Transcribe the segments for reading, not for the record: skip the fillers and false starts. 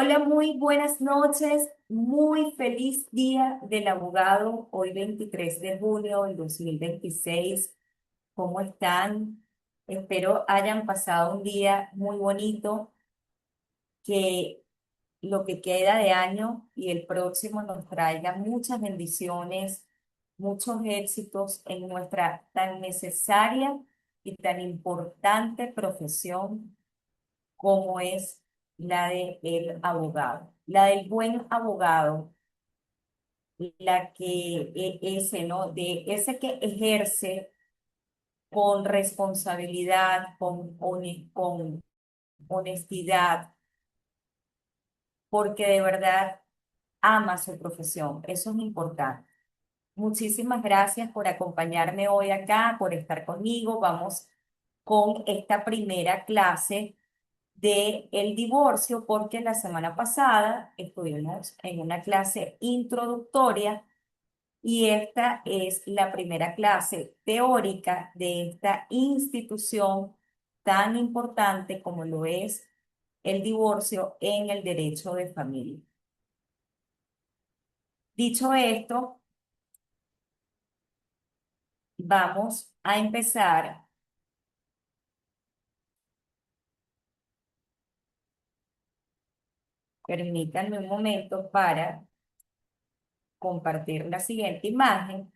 Hola, muy buenas noches. Muy feliz día del abogado. Hoy 23 de junio del 2026. ¿Cómo están? Espero hayan pasado un día muy bonito, que lo que queda de año y el próximo nos traiga muchas bendiciones, muchos éxitos en nuestra tan necesaria y tan importante profesión como es la de el abogado, la del buen abogado, la que ese, ¿no? De ese que ejerce con responsabilidad, con honestidad, porque de verdad ama su profesión. Eso es importante. Muchísimas gracias por acompañarme hoy acá, por estar conmigo. Vamos con esta primera clase de el divorcio, porque la semana pasada estuvimos en una clase introductoria y esta es la primera clase teórica de esta institución tan importante como lo es el divorcio en el derecho de familia. Dicho esto, vamos a empezar. Permítanme un momento para compartir la siguiente imagen.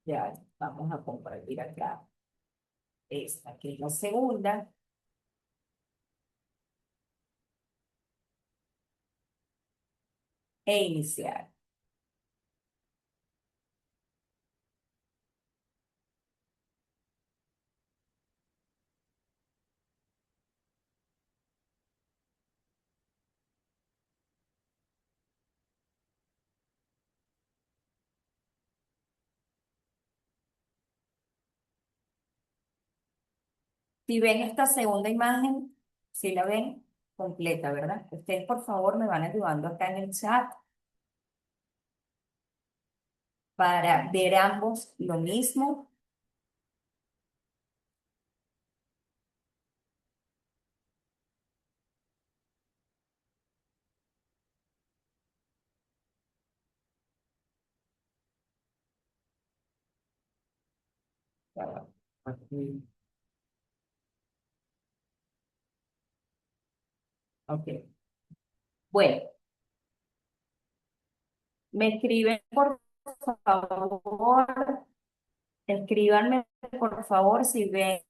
Ya vamos a compartir acá. Esta que es la segunda, e iniciar. Si ven esta segunda imagen, si la ven completa, ¿verdad? Ustedes, por favor, me van ayudando acá en el chat para ver ambos lo mismo. Aquí. Ok. Bueno, me escriben, por favor, escríbanme, por favor, si ven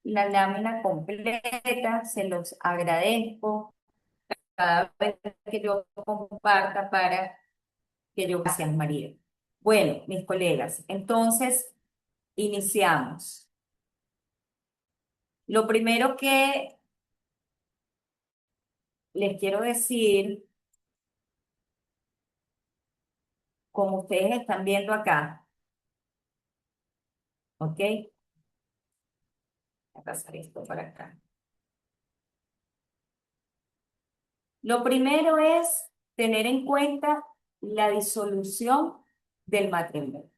la lámina completa, se los agradezco cada vez que yo comparta para que yo, gracias, María. Bueno, mis colegas, entonces iniciamos. Lo primero que les quiero decir, como ustedes están viendo acá, ¿ok? Voy a pasar esto para acá. Lo primero es tener en cuenta la disolución del matrimonio,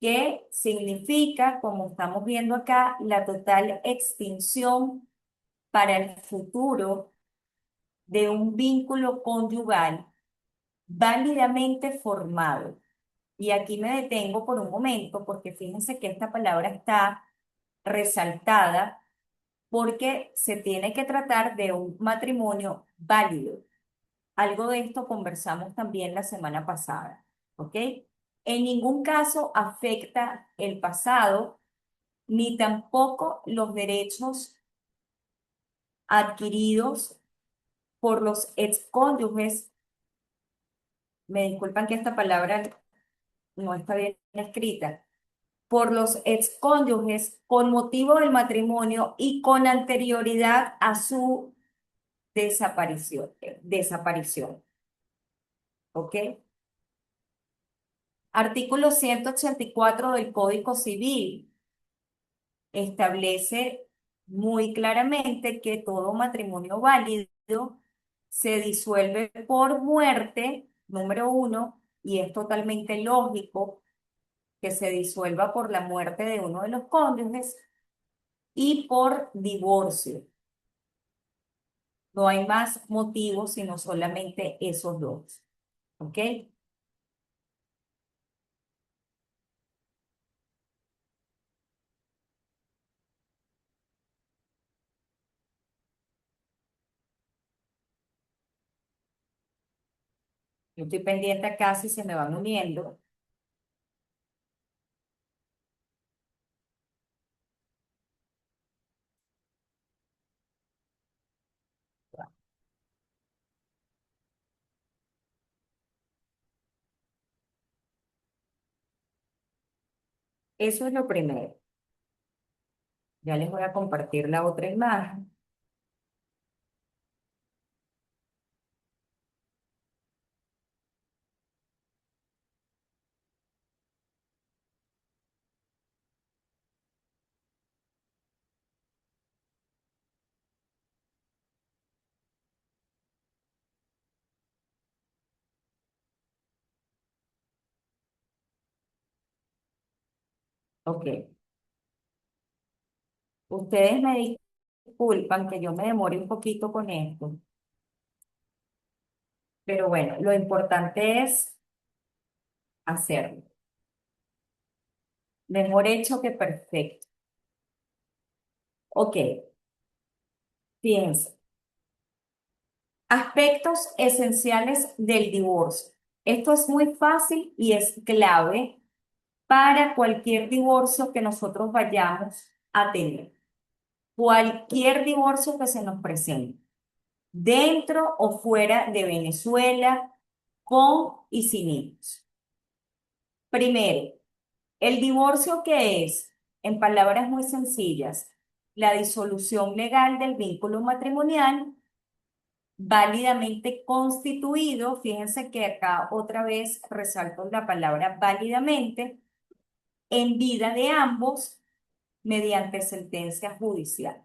que significa, como estamos viendo acá, la total extinción para el futuro de un vínculo conyugal válidamente formado. Y aquí me detengo por un momento porque fíjense que esta palabra está resaltada porque se tiene que tratar de un matrimonio válido. Algo de esto conversamos también la semana pasada, ¿ok? En ningún caso afecta el pasado ni tampoco los derechos adquiridos por los excónyuges. Me disculpan que esta palabra no está bien escrita, por los excónyuges con motivo del matrimonio y con anterioridad a su desaparición, ¿ok? Artículo 184 del Código Civil establece muy claramente que todo matrimonio válido se disuelve por muerte, número uno, y es totalmente lógico que se disuelva por la muerte de uno de los cónyuges y por divorcio. No hay más motivos sino solamente esos dos. ¿Ok? Yo estoy pendiente acá si se me van uniendo. Eso es lo primero. Ya les voy a compartir la otra imagen. Ok. Ustedes me disculpan que yo me demore un poquito con esto, pero bueno, lo importante es hacerlo. Mejor hecho que perfecto. Ok, fíjense. Aspectos esenciales del divorcio. Esto es muy fácil y es clave para cualquier divorcio que nosotros vayamos a tener. Cualquier divorcio que se nos presente, dentro o fuera de Venezuela, con y sin hijos. Primero, el divorcio, ¿qué es? En palabras muy sencillas, la disolución legal del vínculo matrimonial válidamente constituido. Fíjense que acá otra vez resalto la palabra válidamente, en vida de ambos mediante sentencia judicial.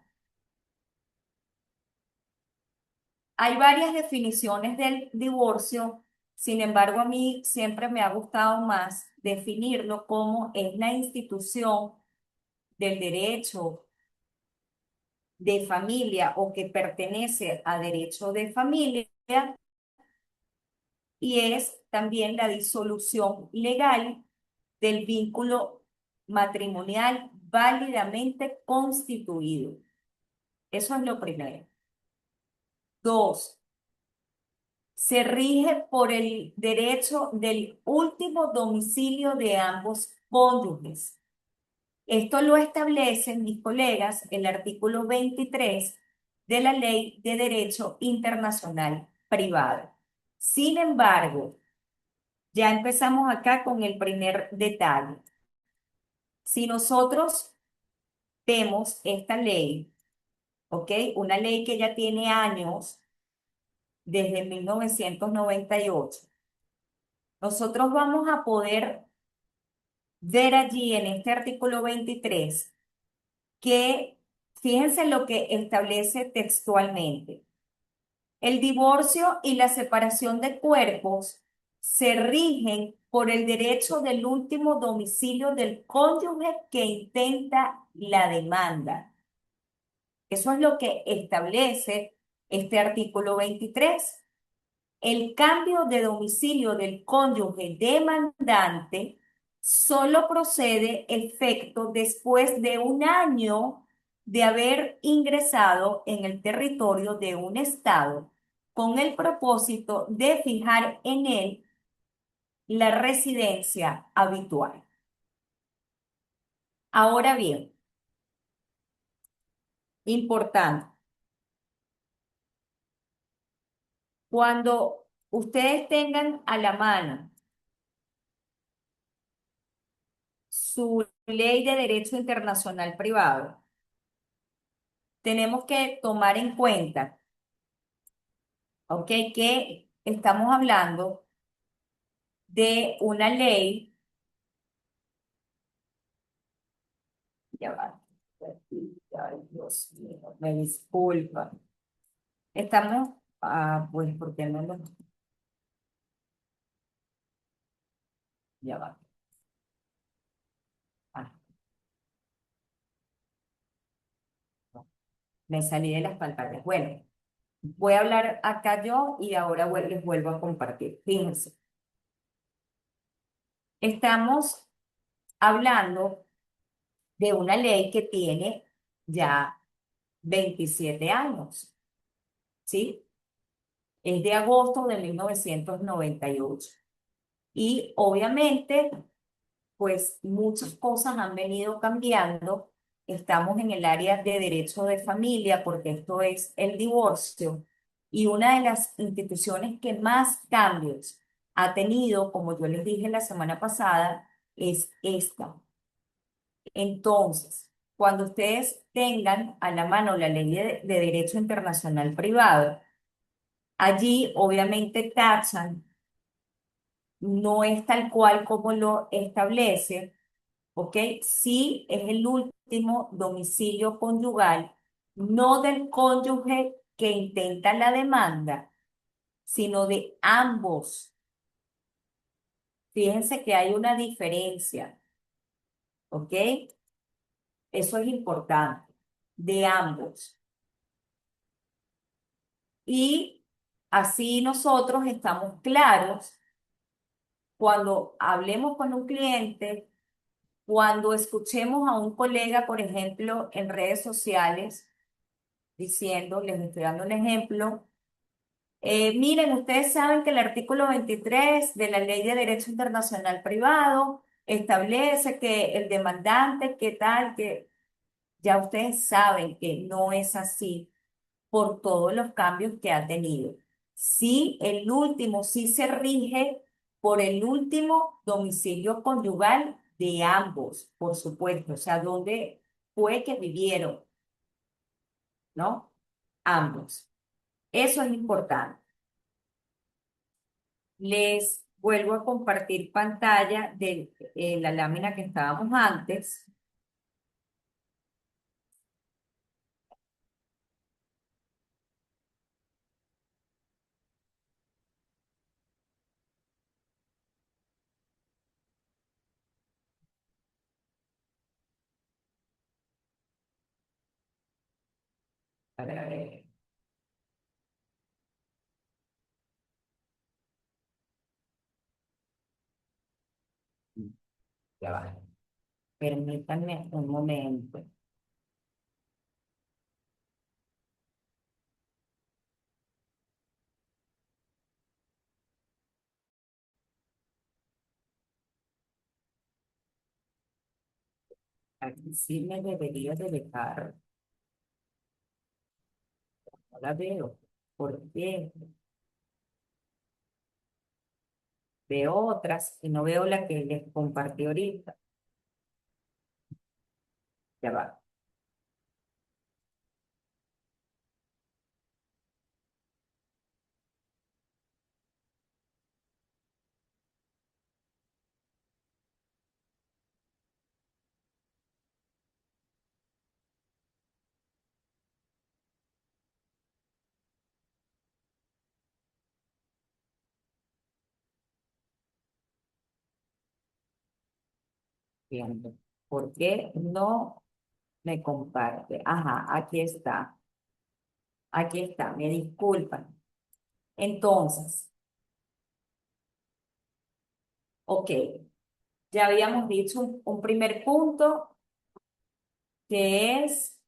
Hay varias definiciones del divorcio, sin embargo, a mí siempre me ha gustado más definirlo como es la institución del derecho de familia o que pertenece a derecho de familia, y es también la disolución legal del vínculo matrimonial válidamente constituido. Eso es lo primero. Dos, se rige por el derecho del último domicilio de ambos cónyuges. Esto lo establecen mis colegas el artículo 23 de la Ley de Derecho Internacional Privado. Sin embargo, ya empezamos acá con el primer detalle. Si nosotros vemos esta ley, ¿ok? Una ley que ya tiene años, desde 1998, nosotros vamos a poder ver allí en este artículo 23 que, fíjense lo que establece textualmente. El divorcio y la separación de cuerpos se rigen por el derecho del último domicilio del cónyuge que intenta la demanda. Eso es lo que establece este artículo 23. El cambio de domicilio del cónyuge demandante solo procede efecto después de un año de haber ingresado en el territorio de un estado con el propósito de fijar en él la residencia habitual. Ahora bien, importante, cuando ustedes tengan a la mano su ley de derecho internacional privado, tenemos que tomar en cuenta, ¿ok? Que estamos hablando de una ley, ya va, ay, Dios mío, me disculpa. Estamos, pues, porque no lo, Ya va. Ah, no, me salí de las pantallas. Bueno, voy a hablar acá yo y ahora les vuelvo a compartir. Fíjense, estamos hablando de una ley que tiene ya 27 años, ¿sí? Es de agosto de 1998. Y obviamente, pues muchas cosas han venido cambiando. Estamos en el área de derecho de familia porque esto es el divorcio. Y una de las instituciones que más cambios ha tenido, como yo les dije la semana pasada, es esta. Entonces, cuando ustedes tengan a la mano la ley de derecho internacional privado, allí obviamente tachan, no es tal cual como lo establece, ¿ok? Sí es el último domicilio conyugal, no del cónyuge que intenta la demanda, sino de ambos. Fíjense que hay una diferencia, ¿ok? Eso es importante, de ambos. Y así nosotros estamos claros cuando hablemos con un cliente, cuando escuchemos a un colega, por ejemplo, en redes sociales, diciendo, les estoy dando un ejemplo, miren, ustedes saben que el artículo 23 de la Ley de Derecho Internacional Privado establece que el demandante, que tal, que ya ustedes saben que no es así por todos los cambios que ha tenido. Sí, el último sí se rige por el último domicilio conyugal de ambos, por supuesto, o sea, donde fue que vivieron, ¿no? Ambos. Eso es importante. Les vuelvo a compartir pantalla de la lámina que estábamos antes. A ver, a ver, ya va. Permítanme un momento. Aquí sí me debería de dejar. No la veo. ¿Por qué? Veo otras y no veo la que les compartí ahorita. Ya va. Viendo. ¿Por qué no me comparte? Ajá, aquí está. Aquí está. Me disculpan. Entonces, ok. Ya habíamos dicho un primer punto que es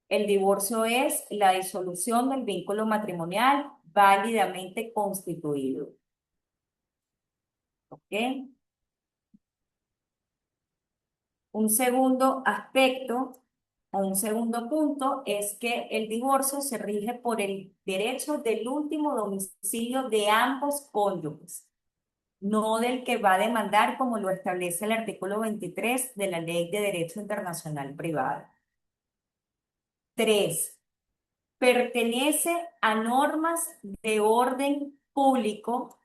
el divorcio es la disolución del vínculo matrimonial válidamente constituido. ¿Ok? Un segundo aspecto o un segundo punto es que el divorcio se rige por el derecho del último domicilio de ambos cónyuges, no del que va a demandar como lo establece el artículo 23 de la Ley de Derecho Internacional Privado. Tres, pertenece a normas de orden público.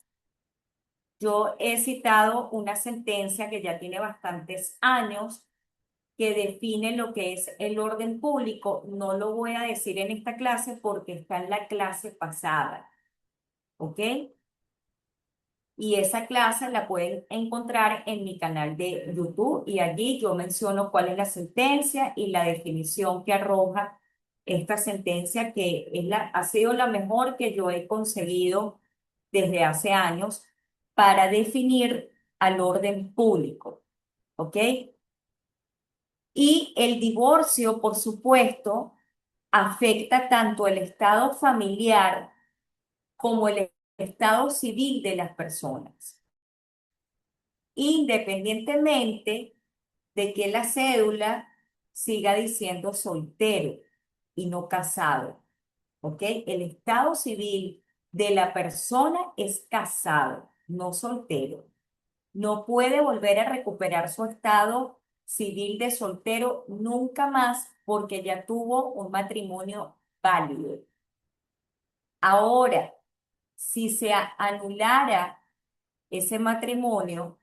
Yo he citado una sentencia que ya tiene bastantes años que define lo que es el orden público. No lo voy a decir en esta clase porque está en la clase pasada, ¿ok? Y esa clase la pueden encontrar en mi canal de YouTube y allí yo menciono cuál es la sentencia y la definición que arroja esta sentencia, que ha sido la mejor que yo he conseguido desde hace años para definir al orden público. ¿Ok? Y el divorcio, por supuesto, afecta tanto el estado familiar como el estado civil de las personas, independientemente de que la cédula siga diciendo soltero y no casado. ¿Ok? El estado civil de la persona es casado, no soltero. No puede volver a recuperar su estado civil de soltero nunca más porque ya tuvo un matrimonio válido. Ahora, si se anulara ese matrimonio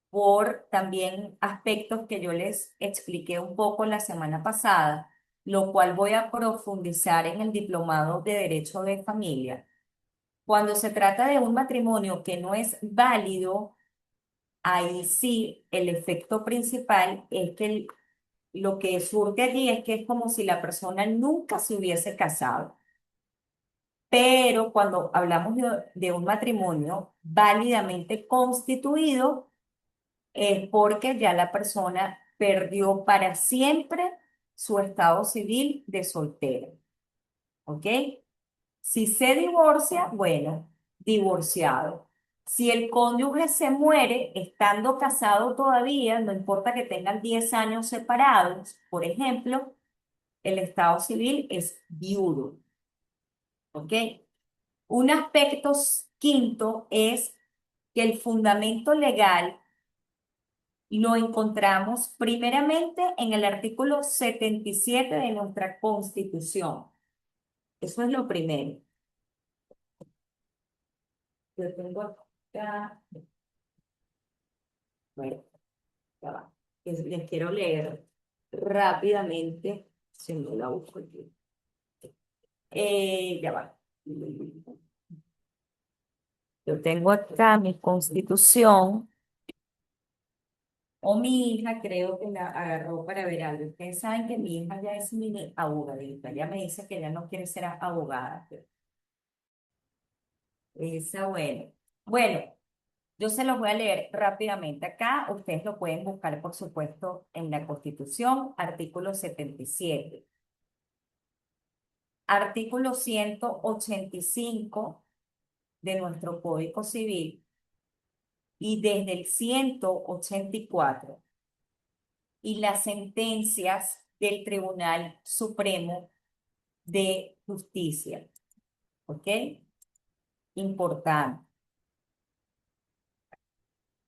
por también aspectos que yo les expliqué un poco la semana pasada, lo cual voy a profundizar en el diplomado de Derecho de Familia. Cuando se trata de un matrimonio que no es válido, ahí sí el efecto principal es que lo que surge allí es que es como si la persona nunca se hubiese casado. Pero cuando hablamos de un matrimonio válidamente constituido, es porque ya la persona perdió para siempre su estado civil de soltero. ¿Ok? Si se divorcia, bueno, divorciado. Si el cónyuge se muere estando casado todavía, no importa que tengan 10 años separados, por ejemplo, el estado civil es viudo. ¿Ok? Un aspecto quinto es que el fundamento legal lo encontramos primeramente en el artículo 77 de nuestra Constitución. Eso es lo primero. Yo tengo acá, bueno, ya va. Les quiero leer rápidamente, si no la busco aquí. Ya va. Yo tengo acá mi Constitución, o mi hija creo que la agarró para ver algo. Ustedes saben que mi hija ya es mini abogadita. Ella me dice que ella no quiere ser abogada. Esa, bueno. Bueno, yo se los voy a leer rápidamente acá. Ustedes lo pueden buscar, por supuesto, en la Constitución, artículo 77. Artículo 185 de nuestro Código Civil y desde el 184 y las sentencias del Tribunal Supremo de Justicia. ¿Ok? Importante.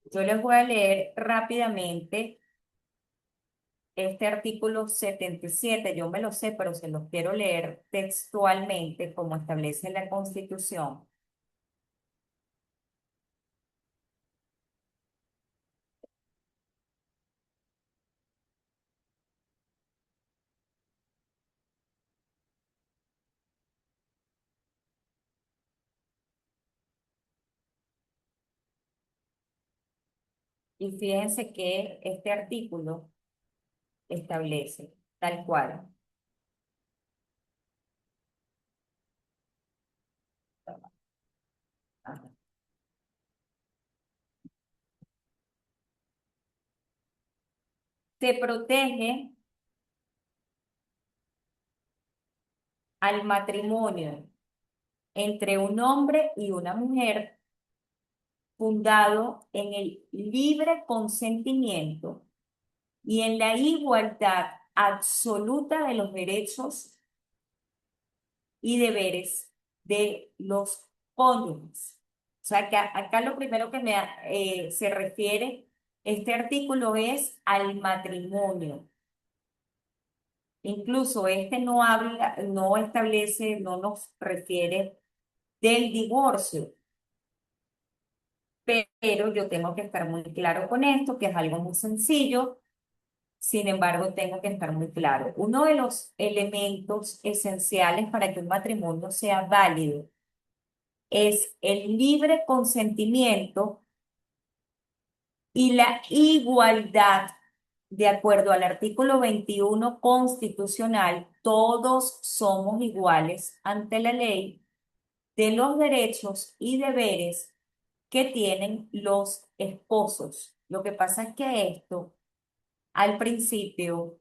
Yo les voy a leer rápidamente este artículo 77. Yo me lo sé, pero se los quiero leer textualmente como establece la Constitución. Y fíjense que este artículo establece tal cual. Se protege al matrimonio entre un hombre y una mujer fundado en el libre consentimiento y en la igualdad absoluta de los derechos y deberes de los cónyuges. O sea, que acá lo primero que se refiere este artículo es al matrimonio. Incluso este no habla, no establece, no nos refiere del divorcio. Pero yo tengo que estar muy claro con esto, que es algo muy sencillo. Sin embargo, tengo que estar muy claro. Uno de los elementos esenciales para que un matrimonio sea válido es el libre consentimiento y la igualdad. De acuerdo al artículo 21 constitucional, todos somos iguales ante la ley de los derechos y deberes que tienen los esposos. Lo que pasa es que esto al principio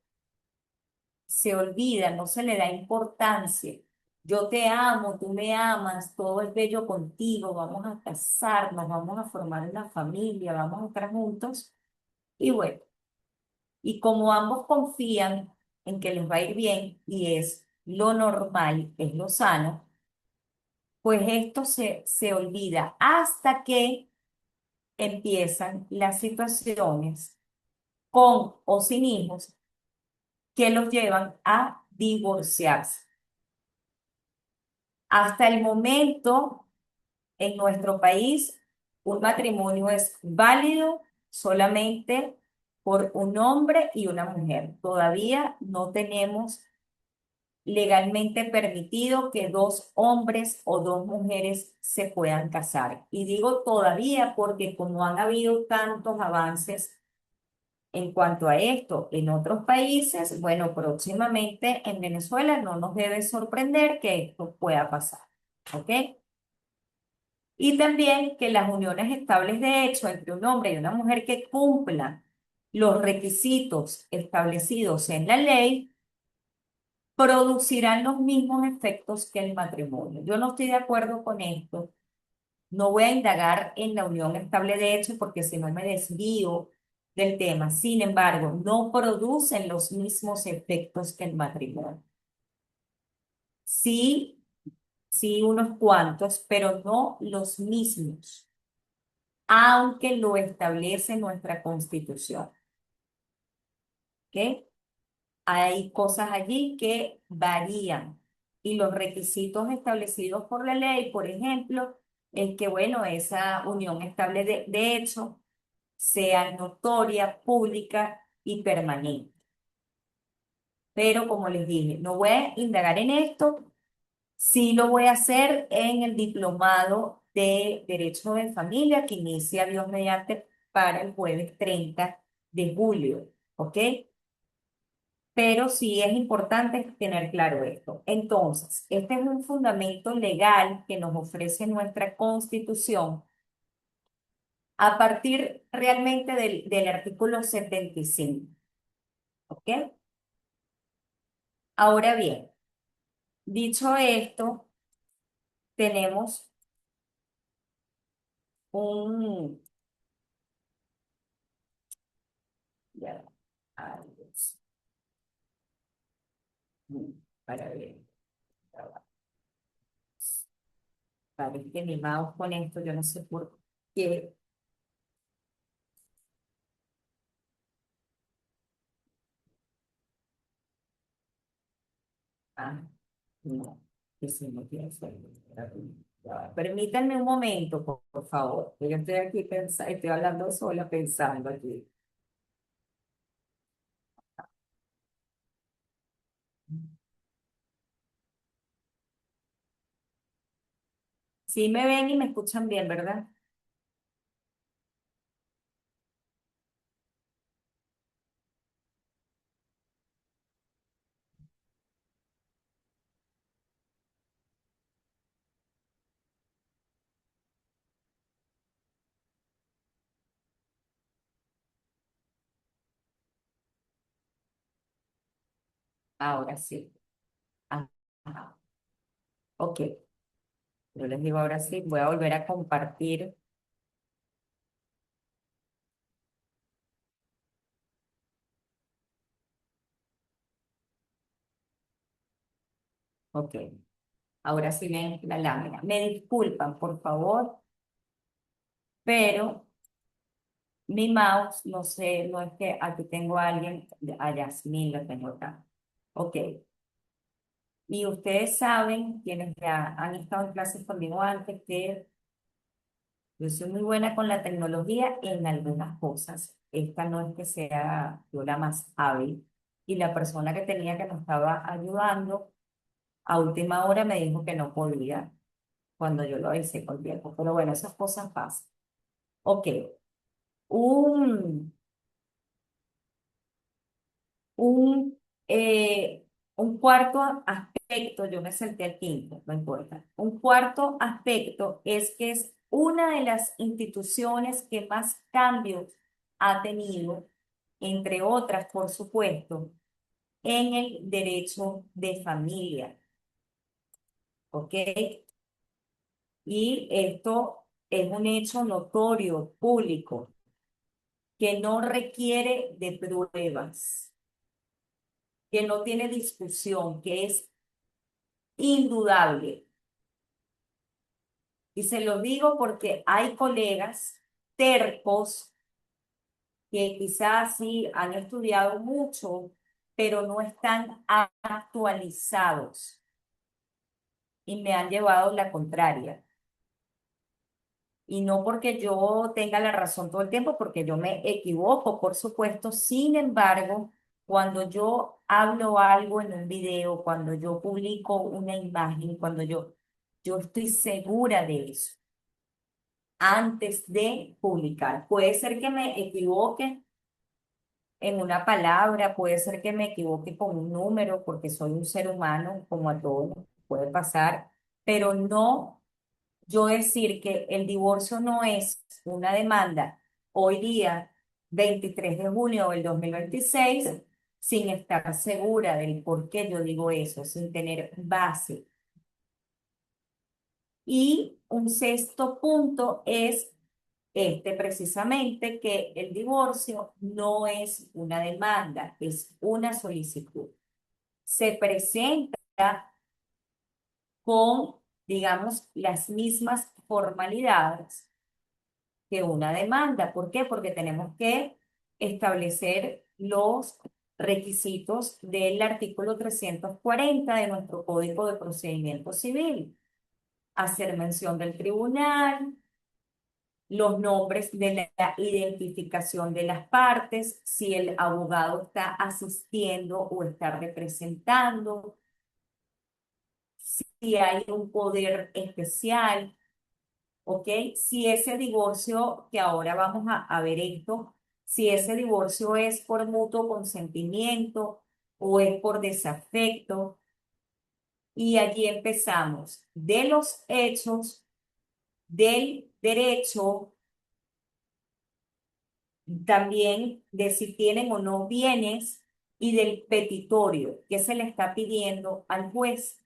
se olvida, no se le da importancia. Yo te amo, tú me amas, todo es bello contigo, vamos a casarnos, vamos a formar una familia, vamos a estar juntos. Y bueno, y como ambos confían en que les va a ir bien y es lo normal, es lo sano, pues esto se olvida hasta que empiezan las situaciones con o sin hijos que los llevan a divorciarse. Hasta el momento, en nuestro país, un matrimonio es válido solamente por un hombre y una mujer. Todavía no tenemos legalmente permitido que dos hombres o dos mujeres se puedan casar. Y digo todavía porque como han habido tantos avances en cuanto a esto en otros países, bueno, próximamente en Venezuela no nos debe sorprender que esto pueda pasar. ¿Ok? Y también que las uniones estables de hecho entre un hombre y una mujer que cumplan los requisitos establecidos en la ley producirán los mismos efectos que el matrimonio. Yo no estoy de acuerdo con esto. No voy a indagar en la unión estable de hecho porque si no me desvío del tema. Sin embargo, no producen los mismos efectos que el matrimonio. Sí, sí, unos cuantos, pero no los mismos, aunque lo establece nuestra Constitución. ¿Ok? Hay cosas allí que varían y los requisitos establecidos por la ley, por ejemplo, es que, bueno, esa unión estable de hecho sea notoria, pública y permanente. Pero como les dije, no voy a indagar en esto, sí lo voy a hacer en el diplomado de Derecho de Familia que inicia Dios mediante para el jueves 30 de julio, ¿ok? Pero sí es importante tener claro esto. Entonces, este es un fundamento legal que nos ofrece nuestra Constitución a partir realmente del artículo 75. ¿Ok? Ahora bien, dicho esto, tenemos un... Ya, va, ay, Dios, para ver, ya va. Parece que mi mouse con esto, yo no sé por qué. Ah, no, que se me quiere hacer. Ya va. Permítanme un momento, por favor, que yo estoy aquí pensando, estoy hablando sola pensando aquí. Sí me ven y me escuchan bien, ¿verdad? Ahora sí. Ah, ajá. Ok, yo les digo ahora sí, voy a volver a compartir. Ok, ahora sí ven la lámina. Me disculpan, por favor, pero mi mouse, no sé, no es que aquí tengo a alguien, a Yasmín la tengo acá. Ok, y ustedes saben, quienes ya han estado en clases conmigo antes, que yo soy muy buena con la tecnología en algunas cosas. Esta no es que sea yo la más hábil. Y la persona que tenía que nos estaba ayudando, a última hora me dijo que no podía. cuando yo lo avisé con tiempo. Pero bueno, esas cosas pasan. Ok, un, un, un cuarto aspecto, yo me salté al quinto, no importa. Un cuarto aspecto es que es una de las instituciones que más cambios ha tenido, entre otras, por supuesto, en el derecho de familia. ¿Ok? Y esto es un hecho notorio, público, que no requiere de pruebas, que no tiene discusión, que es indudable. Y se lo digo porque hay colegas tercos que quizás sí han estudiado mucho, pero no están actualizados y me han llevado la contraria. Y no porque yo tenga la razón todo el tiempo, porque yo me equivoco, por supuesto. Sin embargo, cuando yo hablo algo en un video, cuando yo publico una imagen, yo estoy segura de eso antes de publicar. Puede ser que me equivoque en una palabra, puede ser que me equivoque con un número, porque soy un ser humano, como a todos, puede pasar, pero no yo decir que el divorcio no es una demanda hoy día, 23 de junio del 2026, sin estar segura del por qué yo digo eso, sin tener base. Y un sexto punto es este precisamente, que el divorcio no es una demanda, es una solicitud. Se presenta con, digamos, las mismas formalidades que una demanda. ¿Por qué? Porque tenemos que establecer los requisitos del artículo 340 de nuestro Código de Procedimiento Civil. Hacer mención del tribunal, los nombres de la identificación de las partes, si el abogado está asistiendo o está representando, si hay un poder especial. ¿Ok? Si ese divorcio, que ahora vamos a ver esto, si ese divorcio es por mutuo consentimiento o es por desafecto, y allí empezamos de los hechos, del derecho, también de si tienen o no bienes y del petitorio que se le está pidiendo al juez,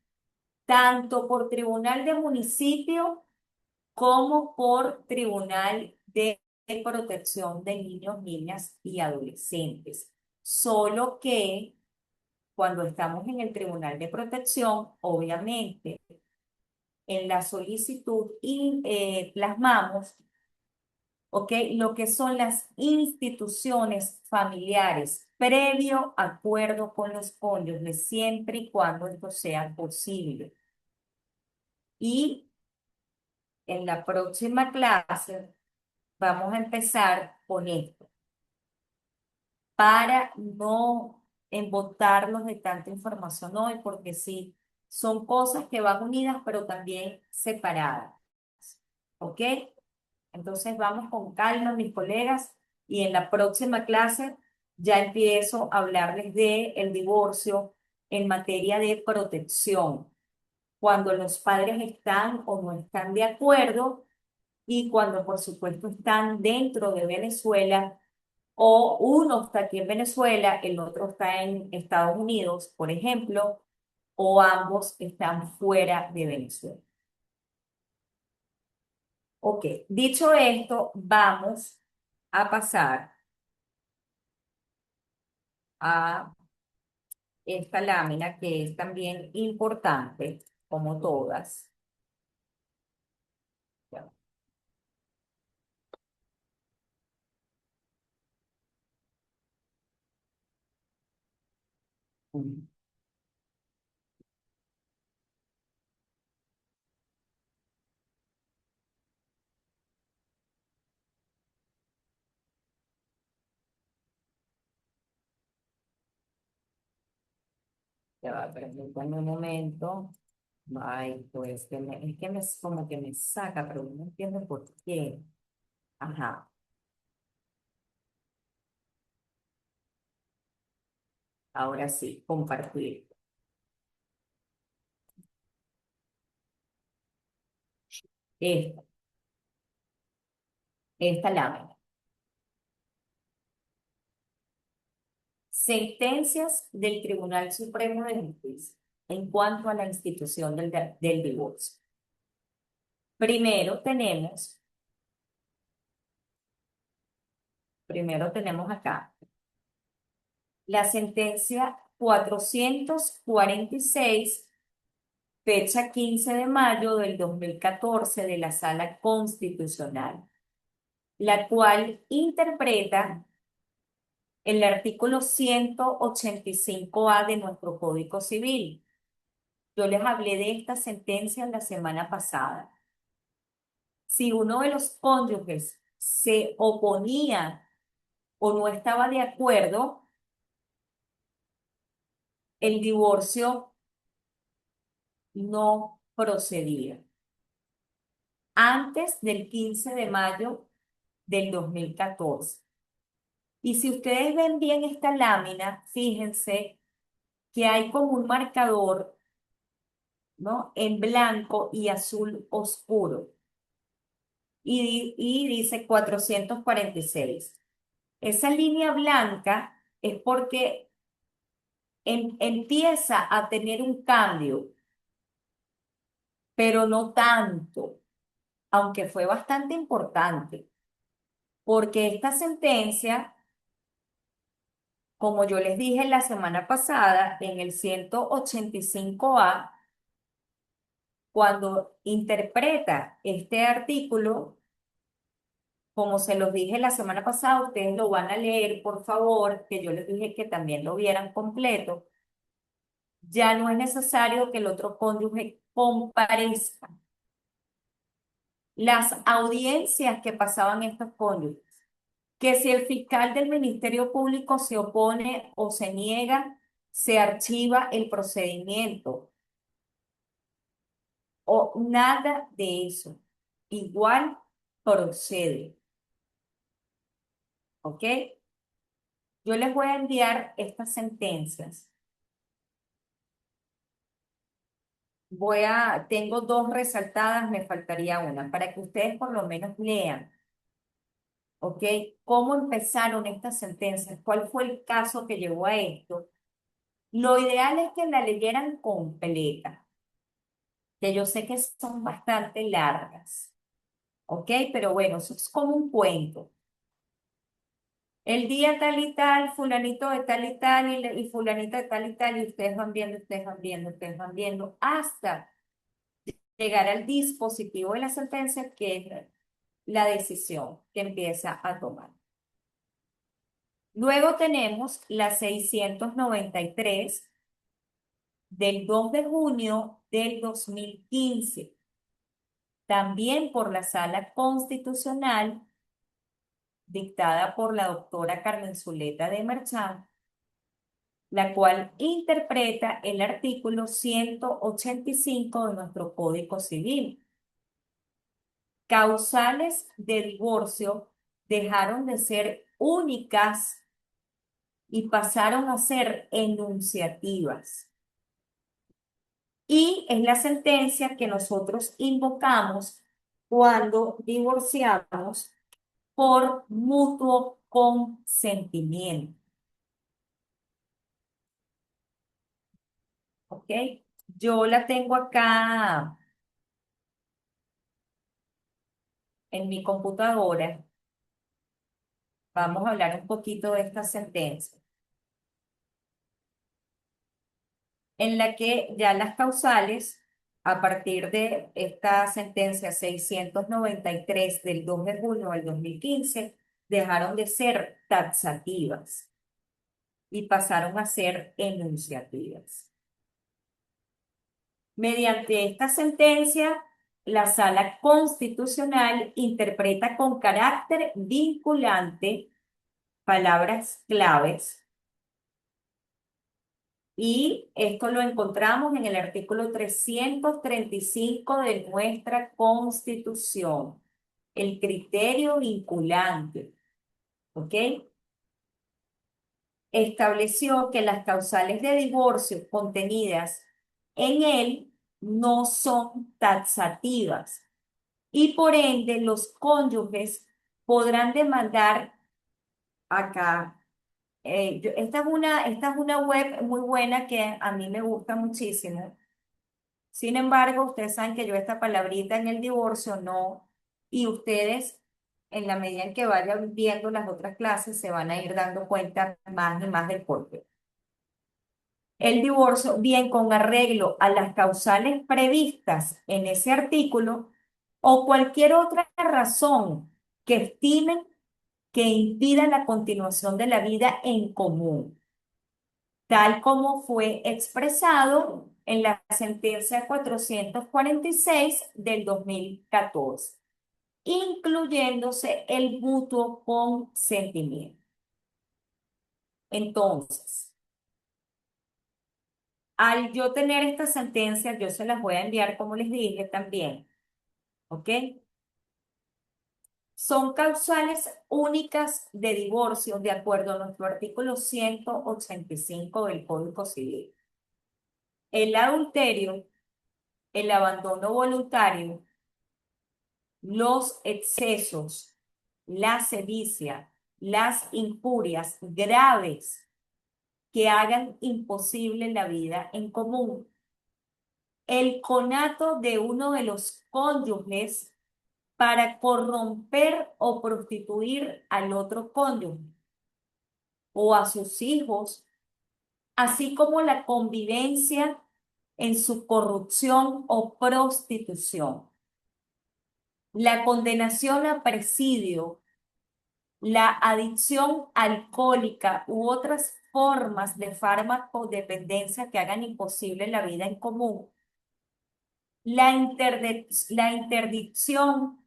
tanto por tribunal de municipio como por Tribunal de Protección de Niños, Niñas y Adolescentes. Solo que cuando estamos en el Tribunal de Protección, obviamente, en la solicitud y plasmamos, ¿ok? Lo que son las instituciones familiares, previo acuerdo con los cónyuges, siempre y cuando esto sea posible. Y en la próxima clase vamos a empezar con esto, para no embotarlos de tanta información hoy, porque sí, son cosas que van unidas, pero también separadas. ¿Ok? Entonces vamos con calma, mis colegas, y en la próxima clase ya empiezo a hablarles de el divorcio en materia de protección, cuando los padres están o no están de acuerdo y cuando, por supuesto, están dentro de Venezuela o uno está aquí en Venezuela, el otro está en Estados Unidos, por ejemplo, o ambos están fuera de Venezuela. Ok, dicho esto, vamos a pasar a esta lámina que es también importante, como todas. Ya, ya va, permítanme un momento. Ay, pues es que me, como que me saca, pero no entiendo por qué. Ajá, ahora sí, compartir. Esta, esta lámina. Sentencias del Tribunal Supremo de Justicia en cuanto a la institución del divorcio. Primero tenemos, primero tenemos acá la sentencia 446, fecha 15 de mayo del 2014 de la Sala Constitucional, la cual interpreta el artículo 185A de nuestro Código Civil. Yo les hablé de esta sentencia la semana pasada. Si uno de los cónyuges se oponía o no estaba de acuerdo, el divorcio no procedía antes del 15 de mayo del 2014. Y si ustedes ven bien esta lámina, fíjense que hay como un marcador, ¿no? En blanco y azul oscuro. Y dice 446. Esa línea blanca es porque empieza a tener un cambio, pero no tanto, aunque fue bastante importante, porque esta sentencia, como yo les dije la semana pasada, en el 185A, cuando interpreta este artículo, como se los dije la semana pasada, ustedes lo van a leer, por favor, que yo les dije que también lo vieran completo. Ya no es necesario que el otro cónyuge comparezca. Las audiencias que pasaban estos cónyuges, que si el fiscal del Ministerio Público se opone o se niega, se archiva el procedimiento o nada de eso. Igual procede, ¿ok? Yo les voy a enviar estas sentencias. Tengo dos resaltadas, me faltaría una, para que ustedes por lo menos lean, ¿ok? ¿Cómo empezaron estas sentencias? ¿Cuál fue el caso que llevó a esto? Lo ideal es que la leyeran completa, que yo sé que son bastante largas, ¿ok? Pero bueno, eso es como un cuento. El día tal y tal, fulanito de tal y tal, y fulanito de tal y tal, y ustedes van viendo, ustedes van viendo, ustedes van viendo, hasta llegar al dispositivo de la sentencia, que es la decisión que empieza a tomar. Luego tenemos la 693 del 2 de junio del 2015, también por la Sala Constitucional, dictada por la doctora Carmen Zuleta de Merchán, la cual interpreta el artículo 185 de nuestro Código Civil. Causales de divorcio dejaron de ser únicas y pasaron a ser enunciativas. Y es la sentencia que nosotros invocamos cuando divorciamos por mutuo consentimiento. ¿Ok? Yo la tengo acá en mi computadora. Vamos a hablar un poquito de esta sentencia, en la que ya las causales, a partir de esta sentencia 693 del 2 de junio del 2015, dejaron de ser taxativas y pasaron a ser enunciativas. Mediante esta sentencia, la Sala Constitucional interpreta con carácter vinculante palabras claves Y esto lo encontramos en el artículo 335 de nuestra Constitución, el criterio vinculante, ¿ok? Estableció que las causales de divorcio contenidas en él no son taxativas y por ende los cónyuges podrán demandar acá. Esta es una web muy buena que a mí me gusta muchísimo. Sin embargo, ustedes saben que yo esta palabrita en el divorcio no, y ustedes en la medida en que vayan viendo las otras clases se van a ir dando cuenta más y más del porqué. El divorcio, bien con arreglo a las causales previstas en ese artículo o cualquier otra razón que estimen que impida la continuación de la vida en común, tal como fue expresado en la sentencia 446 del 2014, incluyéndose el mutuo consentimiento. Entonces, al yo tener estas sentencias, yo se las voy a enviar, como les dije también, ¿ok? Son causales únicas de divorcio de acuerdo a nuestro artículo 185 del Código Civil. El adulterio, el abandono voluntario, los excesos, la sevicia, las injurias graves que hagan imposible la vida en común, el conato de uno de los cónyuges para corromper o prostituir al otro cónyuge o a sus hijos, así como la convivencia en su corrupción o prostitución, la condenación a presidio, la adicción alcohólica u otras formas de farmacodependencia que hagan imposible la vida en común, la interdicción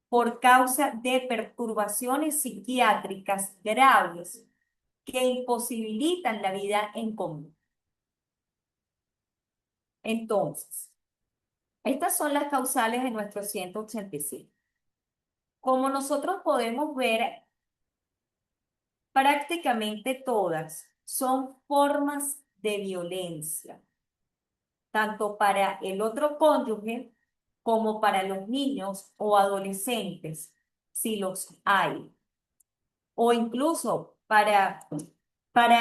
por causa de perturbaciones psiquiátricas graves que imposibilitan la vida en común. Entonces, estas son las causales de nuestro 185. Como nosotros podemos ver, prácticamente todas son formas de violencia, tanto para el otro cónyuge como para los niños o adolescentes, si los hay, o incluso para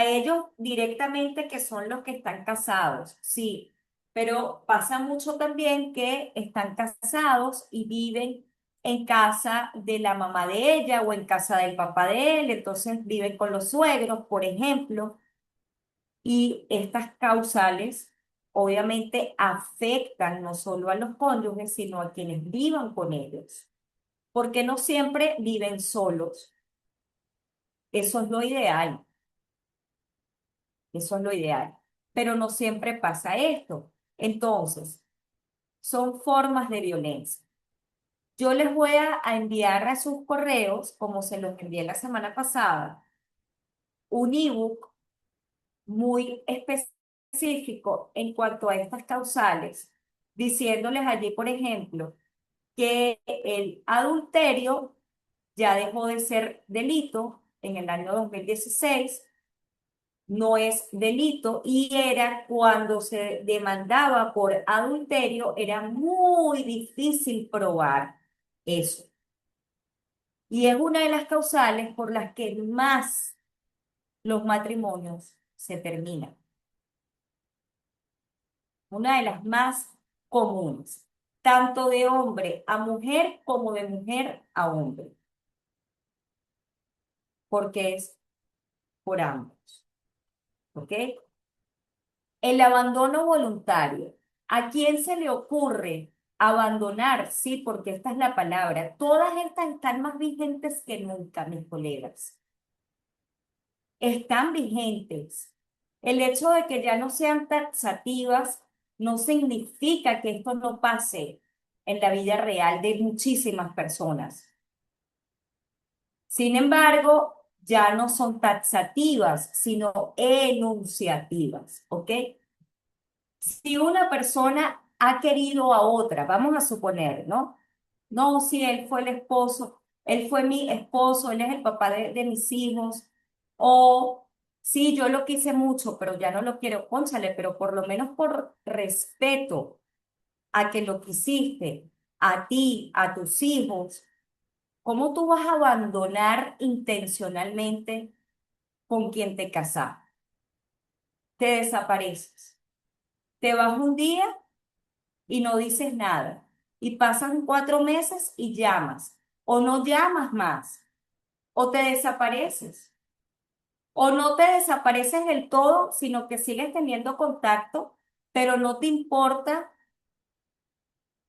ellos directamente que son los que están casados, sí, pero pasa mucho también que están casados y viven en casa de la mamá de ella o en casa del papá de él, entonces viven con los suegros, por ejemplo, y estas causales obviamente afectan no solo a los cónyuges, sino a quienes vivan con ellos, porque no siempre viven solos. Eso es lo ideal. Eso es lo ideal. Pero no siempre pasa esto. Entonces, son formas de violencia. Yo les voy a enviar a sus correos, como se los envié la semana pasada, un ebook muy específico en cuanto a estas causales, diciéndoles allí, por ejemplo, que el adulterio ya dejó de ser delito en el año 2016, no es delito y era cuando se demandaba por adulterio, era muy difícil probar eso. Y es una de las causales por las que más los matrimonios se terminan. Una de las más comunes, tanto de hombre a mujer como de mujer a hombre, porque es por ambos. ¿Ok? El abandono voluntario. ¿A quién se le ocurre abandonar? Sí, porque esta es la palabra. Todas estas están más vigentes que nunca, mis colegas. Están vigentes. El hecho de que ya no sean taxativas no significa que esto no pase en la vida real de muchísimas personas. Sin embargo, ya no son taxativas, sino enunciativas, ¿ok? Si una persona ha querido a otra, vamos a suponer, ¿no? No, si él fue el esposo, él fue mi esposo, él es el papá de mis hijos, o sí, yo lo quise mucho, pero ya no lo quiero, cónchale, pero por lo menos por respeto a que lo quisiste, a ti, a tus hijos, ¿cómo tú vas a abandonar intencionalmente con quien te casaste? Te desapareces, te vas un día y no dices nada. Y pasan 4 meses y llamas. O no llamas más. O te desapareces. O no te desapareces del todo, sino que sigues teniendo contacto, pero no te importa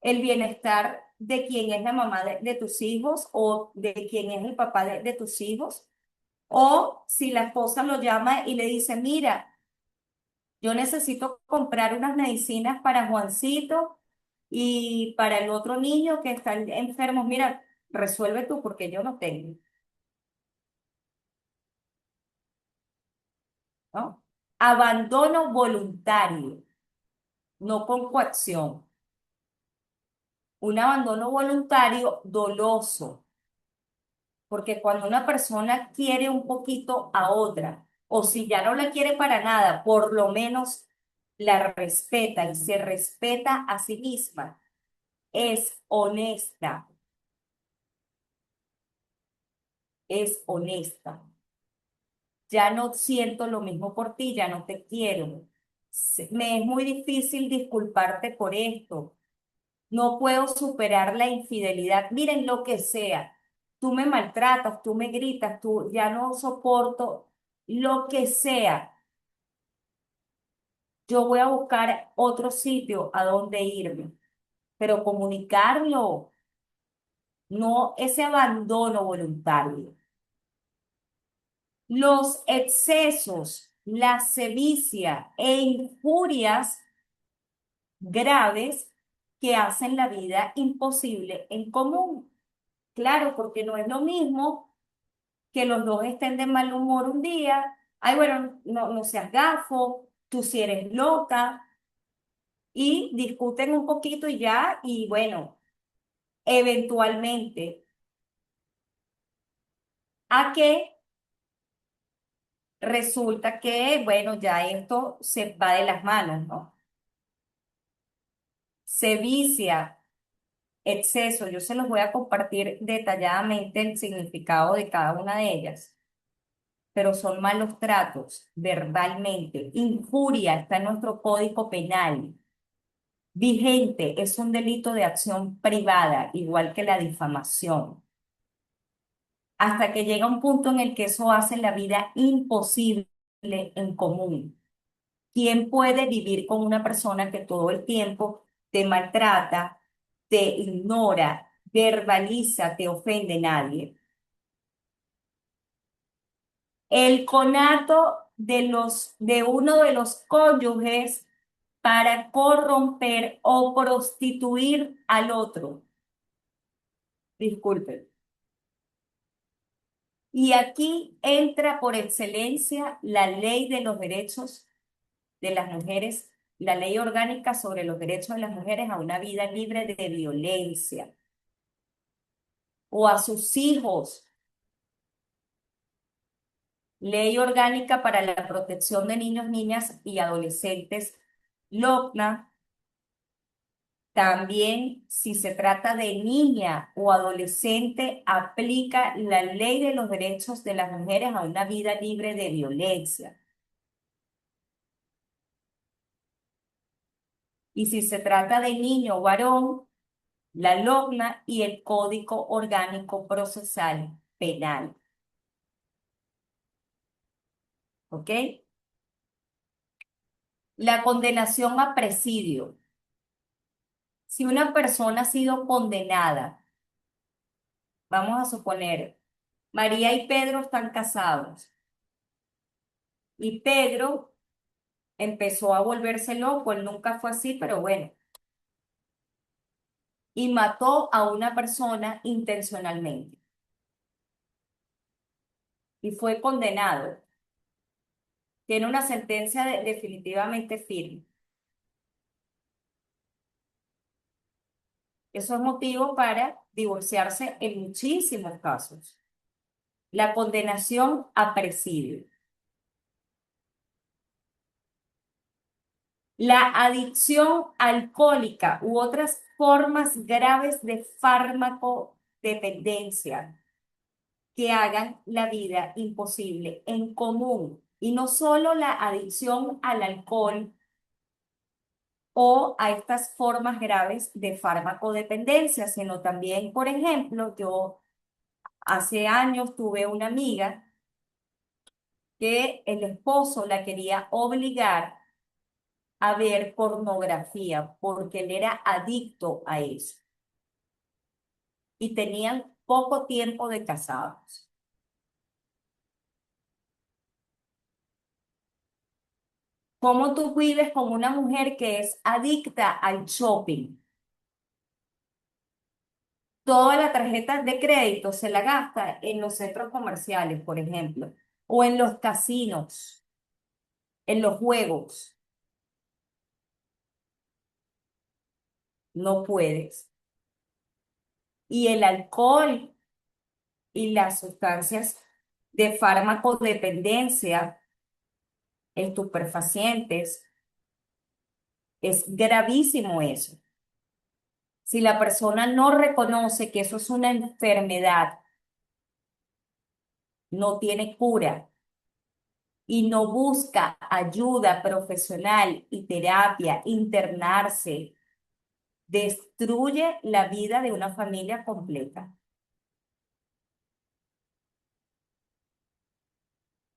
el bienestar de quién es la mamá de tus hijos o de quién es el papá de tus hijos. O si la esposa lo llama y le dice, mira, yo necesito comprar unas medicinas para Juancito y para el otro niño que están enfermos. Mira, resuelve tú porque yo no tengo, ¿no? Abandono voluntario, no con coacción. Un abandono voluntario doloso, porque cuando una persona quiere un poquito a otra, o si ya no la quiere para nada, por lo menos la respeta y se respeta a sí misma, es honesta, es honesta. Ya no siento lo mismo por ti, ya no te quiero. Me es muy difícil disculparte por esto. No puedo superar la infidelidad. Miren lo que sea. Tú me maltratas, tú me gritas, tú ya no soporto lo que sea. Yo voy a buscar otro sitio a donde irme, pero comunicarlo, no ese abandono voluntario. Los excesos, la sevicia e injurias graves que hacen la vida imposible en común. Claro, porque no es lo mismo que los dos estén de mal humor un día. Ay, bueno, no, no seas gafo, tú si eres loca, y discuten un poquito y ya, y bueno, eventualmente, a que resulta que, bueno, ya esto se va de las manos, ¿no? Se vicia, exceso. Yo se los voy a compartir detalladamente el significado de cada una de ellas, pero son malos tratos verbalmente. Injuria está en nuestro código penal. Vigente es un delito de acción privada, igual que la difamación. Hasta que llega un punto en el que eso hace la vida imposible en común. ¿Quién puede vivir con una persona que todo el tiempo te maltrata, te ignora, verbaliza, te ofende? Nadie. El conato de uno de los cónyuges para corromper o prostituir al otro. Disculpen. Y aquí entra por excelencia la ley de los derechos de las mujeres, la ley orgánica sobre los derechos de las mujeres a una vida libre de violencia, o a sus hijos, ley orgánica para la protección de niños, niñas y adolescentes, LOCNA. También, si se trata de niña o adolescente, aplica la ley de los derechos de las mujeres a una vida libre de violencia. Y si se trata de niño o varón, la LOCNA y el Código Orgánico Procesal Penal. ¿Ok? La condenación a presidio. Si una persona ha sido condenada, vamos a suponer, María y Pedro están casados y Pedro empezó a volverse loco, él nunca fue así, pero bueno, y mató a una persona intencionalmente. y fue condenado. Tiene una sentencia definitivamente firme. Eso es motivo para divorciarse en muchísimos casos. La condenación a presidio. La adicción alcohólica u otras formas graves de fármaco dependencia que hagan la vida imposible en común. Y no solo la adicción al alcohol o a estas formas graves de farmacodependencia, sino también, por ejemplo, yo hace años tuve una amiga que el esposo la quería obligar a ver pornografía porque él era adicto a eso y tenían poco tiempo de casados. ¿Cómo tú vives con una mujer que es adicta al shopping? Toda la tarjeta de crédito se la gasta en los centros comerciales, por ejemplo, o en los casinos, en los juegos. No puedes. Y el alcohol y las sustancias de farmacodependencia, estupefacientes, es gravísimo eso. Si la persona no reconoce que eso es una enfermedad, no tiene cura y no busca ayuda profesional y terapia, internarse, destruye la vida de una familia completa.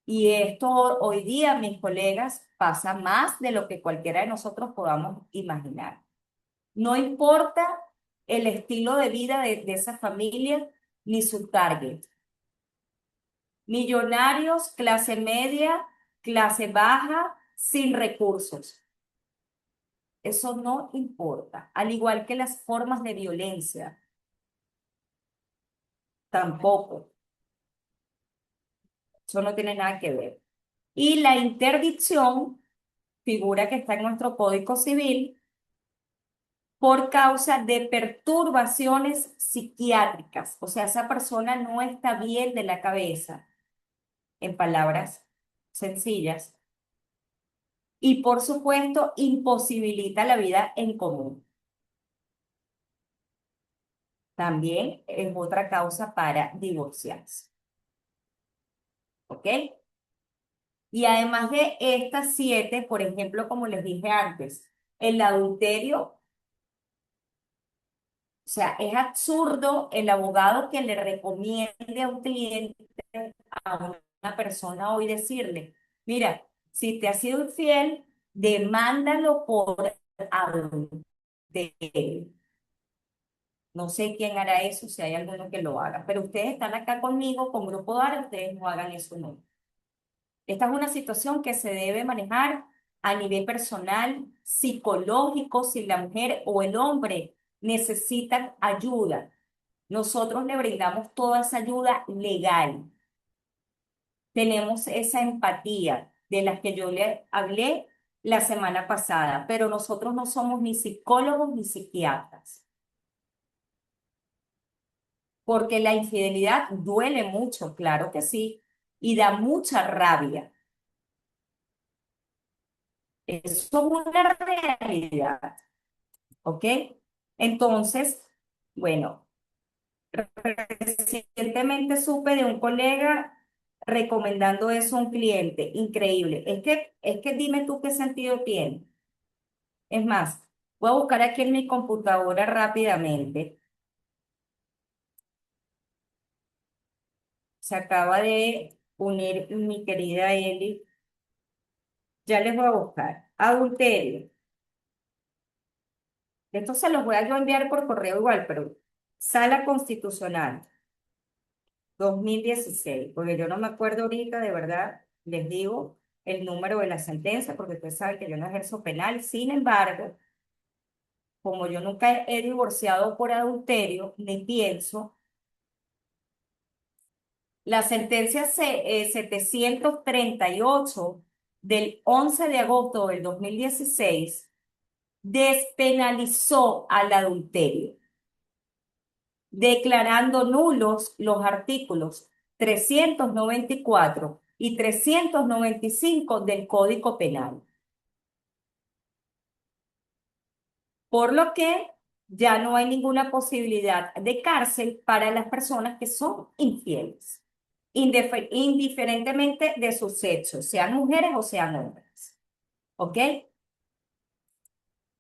Y esto hoy día, mis colegas, pasa más de lo que cualquiera de nosotros podamos imaginar. No importa el estilo de vida de esa familia ni su target. Millonarios, clase media, clase baja, sin recursos. Eso no importa. Al igual que las formas de violencia, tampoco. Eso no tiene nada que ver. Y la interdicción, figura que está en nuestro Código Civil, por causa de perturbaciones psiquiátricas. O sea, esa persona no está bien de la cabeza, en palabras sencillas. Y por supuesto, imposibilita la vida en común. También es otra causa para divorciarse. ¿Ok? Y además de estas siete, por ejemplo, como les dije antes, el adulterio, o sea, es absurdo el abogado que le recomiende a un cliente, a una persona hoy decirle, mira, si te ha sido infiel, demándalo por adulterio. No sé quién hará eso, si hay alguno que lo haga, pero ustedes están acá conmigo con Grupo DARA, ustedes no hagan eso, no. Esta es una situación que se debe manejar a nivel personal, psicológico, si la mujer o el hombre necesitan ayuda. Nosotros le brindamos toda esa ayuda legal. Tenemos esa empatía de la que yo le hablé la semana pasada, pero nosotros no somos ni psicólogos ni psiquiatras, porque la infidelidad duele mucho, claro que sí, y da mucha rabia. Eso es una realidad. ¿Ok? Entonces, bueno, recientemente supe de un colega recomendando eso a un cliente. Increíble. Es que dime tú qué sentido tiene. Es más, voy a buscar aquí en mi computadora rápidamente. Se acaba de unir mi querida Eli. Ya les voy a buscar. Adulterio. Esto se los voy a yo enviar por correo igual, pero Sala Constitucional. 2016, porque yo no me acuerdo ahorita, de verdad, les digo el número de la sentencia, porque ustedes saben que yo no ejerzo penal. Sin embargo, como yo nunca he divorciado por adulterio, ni pienso, La sentencia 738 del 11 de agosto del 2016 despenalizó al adulterio, declarando nulos los artículos 394 y 395 del Código Penal, por lo que ya no hay ninguna posibilidad de cárcel para las personas que son infieles, indiferentemente de su sexo, sean mujeres o sean hombres. ¿Ok?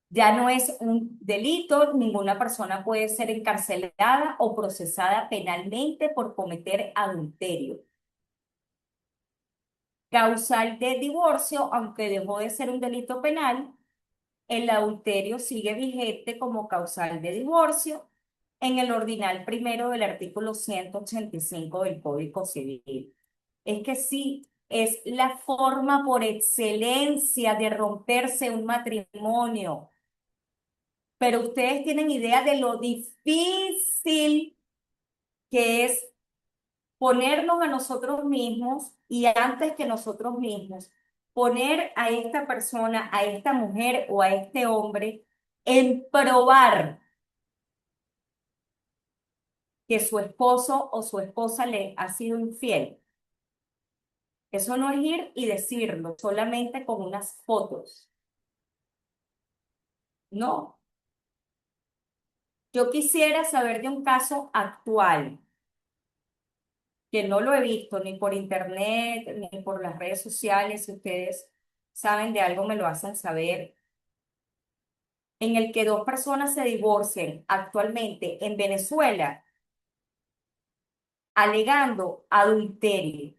Ya no es un delito, ninguna persona puede ser encarcelada o procesada penalmente por cometer adulterio. Causal de divorcio, aunque dejó de ser un delito penal, el adulterio sigue vigente como causal de divorcio en el ordinal primero del artículo 185 del Código Civil. Es que sí, es la forma por excelencia de romperse un matrimonio, pero ustedes tienen idea de lo difícil que es ponernos a nosotros mismos y antes que nosotros mismos, poner a esta persona, a esta mujer o a este hombre en probar que su esposo o su esposa le ha sido infiel. Eso no es ir y decirlo solamente con unas fotos. No. Yo quisiera saber de un caso actual que no lo he visto ni por internet ni por las redes sociales. Si ustedes saben de algo, me lo hacen saber, en el que dos personas se divorcien actualmente en Venezuela alegando adulterio.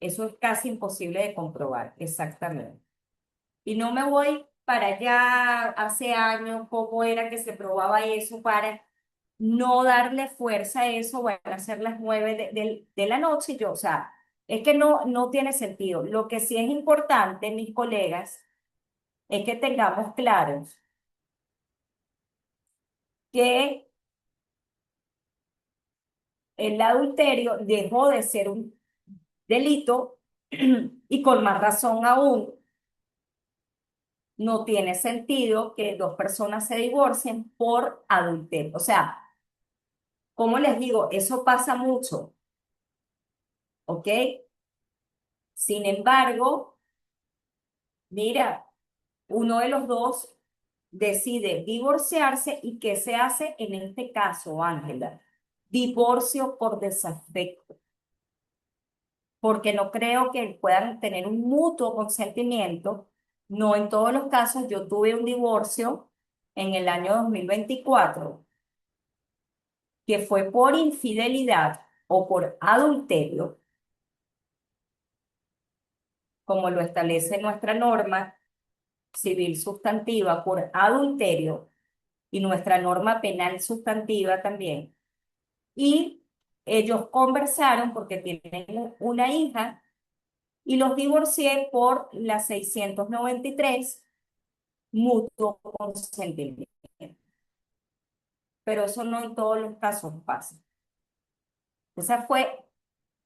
Eso es casi imposible de comprobar, exactamente. Y no me voy para allá hace años, cómo era que se probaba eso para no darle fuerza a eso. Van a ser las 9 de la noche y yo, o sea, es que no tiene sentido. Lo que sí es importante, mis colegas, es que tengamos claros que el adulterio dejó de ser un delito y con más razón aún, no tiene sentido que dos personas se divorcien por adulterio. O sea, como les digo, eso pasa mucho, ¿ok? Sin embargo, mira, uno de los dos decide divorciarse y ¿qué se hace en este caso, Ángela? Divorcio por desafecto, porque no creo que puedan tener un mutuo consentimiento. No en todos los casos. Yo tuve un divorcio en el año 2024 que fue por infidelidad o por adulterio, como lo establece nuestra norma civil sustantiva por adulterio y nuestra norma penal sustantiva también. Y ellos conversaron porque tienen una hija y los divorcié por la 693 mutuo consentimiento. Pero eso no en todos los casos pasa. Esa fue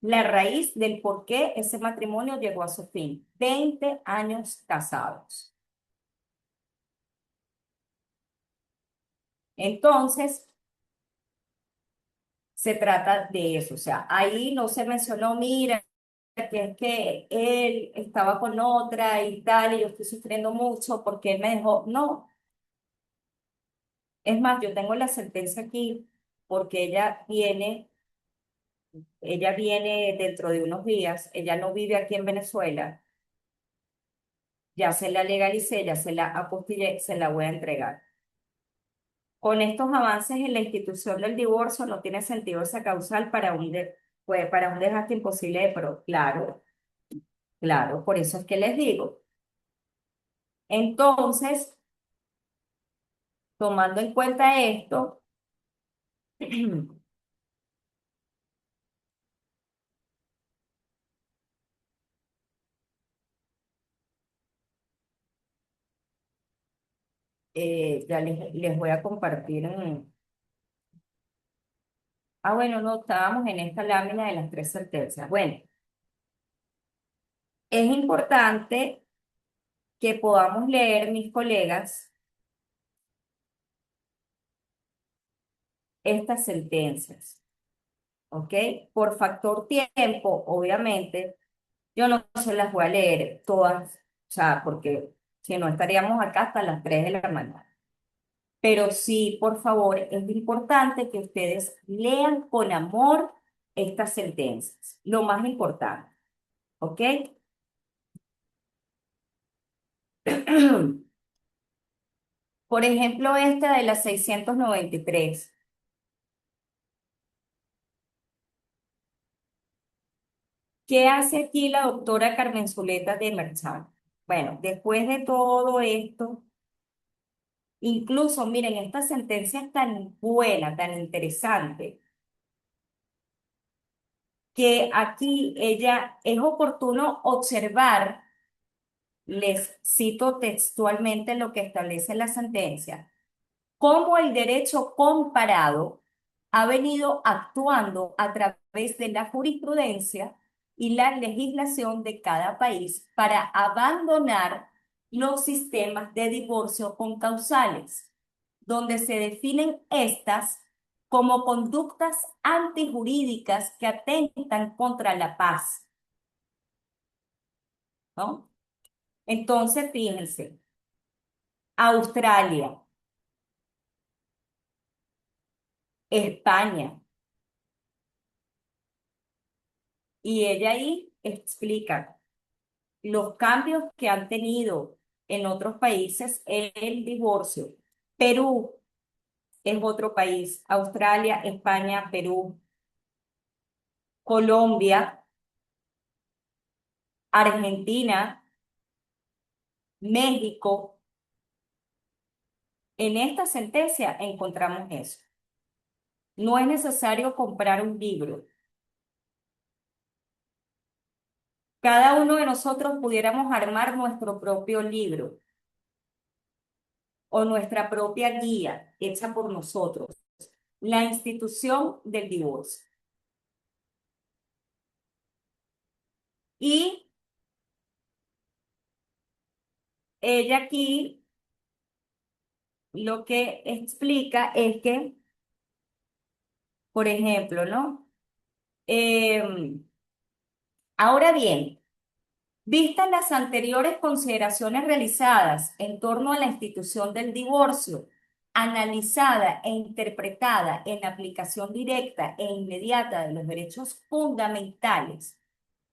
la raíz del por qué ese matrimonio llegó a su fin. 20 años casados. Entonces, se trata de eso. O sea, ahí no se mencionó, mira, que es que él estaba con otra y tal, y yo estoy sufriendo mucho porque él me dejó. No, es más, yo tengo la sentencia aquí porque ella viene dentro de unos días, ella no vive aquí en Venezuela, ya se la legalicé, ya se la apostillé, se la voy a entregar. Con estos avances en la institución del divorcio no tiene sentido esa causal para pues, para un desgaste imposible, pero claro, claro, por eso es que les digo. Entonces, tomando en cuenta esto, Ya les voy a compartir. Bueno, no, estábamos en esta lámina de las tres certezas. Bueno, es importante que podamos leer, mis colegas, estas sentencias, ¿ok? Por factor tiempo, obviamente, yo no se las voy a leer todas, o sea, porque si no estaríamos acá hasta las 3 de la mañana. Pero sí, por favor, es importante que ustedes lean con amor estas sentencias, lo más importante, ¿ok? Por ejemplo, esta de la 693. ¿Qué hace aquí la doctora Carmen Zuleta de Merchán? Bueno, después de todo esto, incluso miren, esta sentencia es tan buena, tan interesante, que aquí ella es oportuno observar, les cito textualmente lo que establece la sentencia, cómo el derecho comparado ha venido actuando a través de la jurisprudencia y la legislación de cada país para abandonar los sistemas de divorcio concausales, donde se definen estas como conductas antijurídicas que atentan contra la paz, ¿no? Entonces, fíjense, Australia, España, y ella ahí explica los cambios que han tenido en otros países el divorcio. Perú es otro país, Australia, España, Perú, Colombia, Argentina, México. En esta sentencia encontramos eso. No es necesario comprar un libro. Cada uno de nosotros pudiéramos armar nuestro propio libro o nuestra propia guía hecha por nosotros. La institución del divorcio. Y ella aquí lo que explica es que, por ejemplo, ¿no? Ahora bien, vistas las anteriores consideraciones realizadas en torno a la institución del divorcio, analizada e interpretada en la aplicación directa e inmediata de los derechos fundamentales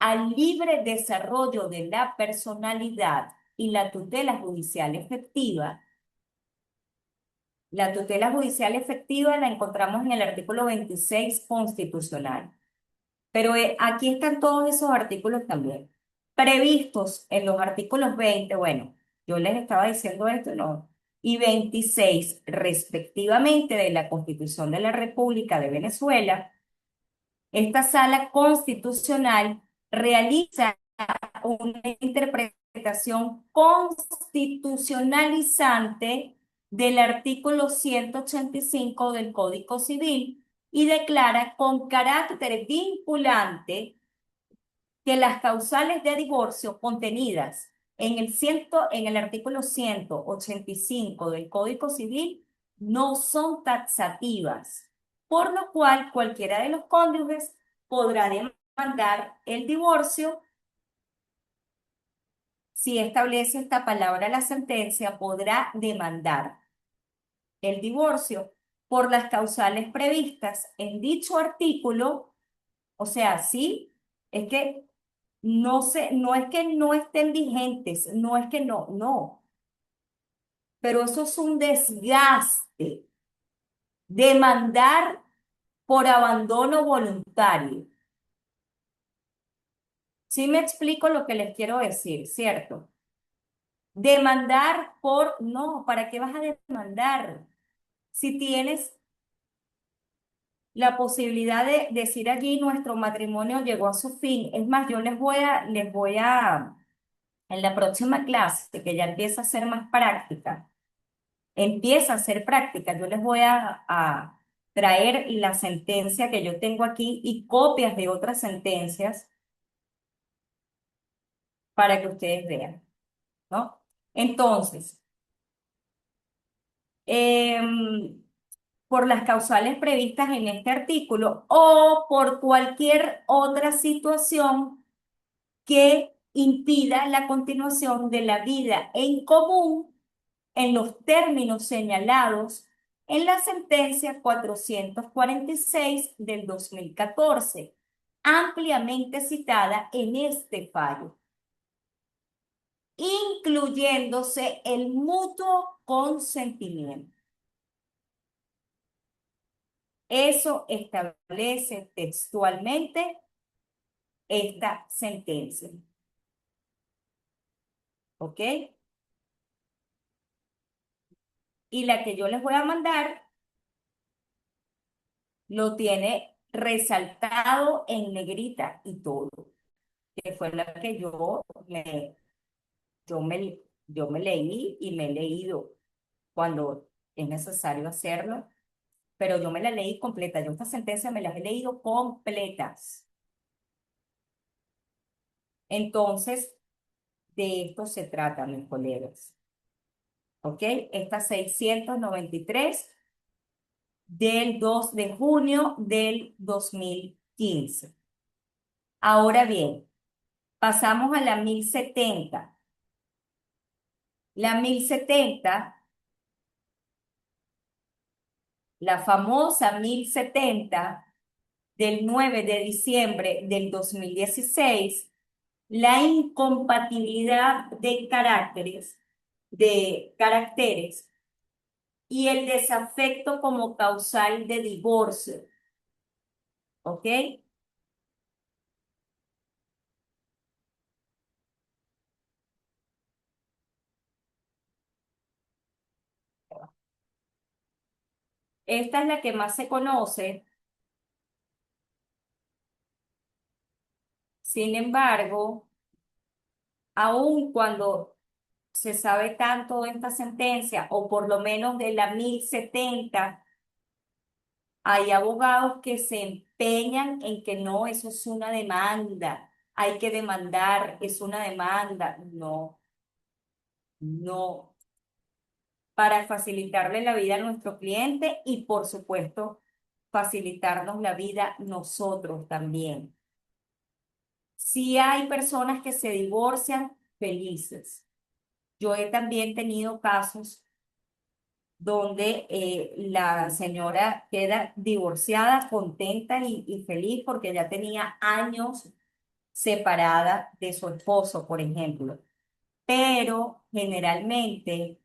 al libre desarrollo de la personalidad y la tutela judicial efectiva. La tutela judicial efectiva la encontramos en el artículo 26 constitucional. Pero aquí están todos esos artículos también. Previstos en los artículos 20, bueno, yo les estaba diciendo esto, ¿no? Y 26 respectivamente de la Constitución de la República de Venezuela, esta sala constitucional realiza una interpretación constitucionalizante del artículo 185 del Código Civil y declara con carácter vinculante que las causales de divorcio contenidas en el artículo 185 del Código Civil no son taxativas, por lo cual cualquiera de los cónyuges podrá demandar el divorcio. Si establece esta palabra la sentencia, podrá demandar el divorcio por las causales previstas en dicho artículo. O sea, sí, es que no sé, no es que no estén vigentes, no es que no, no, pero eso es un desgaste. Demandar por abandono voluntario. Sí me explico lo que les quiero decir, ¿cierto? Demandar por, no, ¿para qué vas a demandar? Si tienes la posibilidad de decir allí nuestro matrimonio llegó a su fin. Es más, yo en la próxima clase, que ya empieza a ser más práctica, empieza a hacer práctica. Yo les voy a traer la sentencia que yo tengo aquí y copias de otras sentencias para que ustedes vean, ¿no? Entonces, em, por las causales previstas en este artículo o por cualquier otra situación que impida la continuación de la vida en común en los términos señalados en la sentencia 446 del 2014, ampliamente citada en este fallo, incluyéndose el mutuo consentimiento. Eso establece textualmente esta sentencia. ¿Ok? Y la que yo les voy a mandar lo tiene resaltado en negrita y todo, que fue la que yo me, yo me leí y me he leído cuando es necesario hacerlo, pero yo me la leí completa. Yo esta sentencia me las he leído completas. Entonces, de esto se trata, mis colegas. ¿Ok? Esta 693 del 2 de junio del 2015. Ahora bien, pasamos a la 1070. La 1070, la famosa 1070 del 9 de diciembre del 2016, la incompatibilidad de caracteres y el desafecto como causal de divorcio. ¿Ok? Esta es la que más se conoce. Sin embargo, aun cuando se sabe tanto de esta sentencia, o por lo menos de la 1070, hay abogados que se empeñan en que no, eso es una demanda, hay que demandar, es una demanda. No, no, para facilitarle la vida a nuestro cliente y por supuesto facilitarnos la vida nosotros también. Si hay personas que se divorcian felices. Yo he también tenido casos donde la señora queda divorciada, contenta y feliz porque ya tenía años separada de su esposo, por ejemplo. Pero generalmente,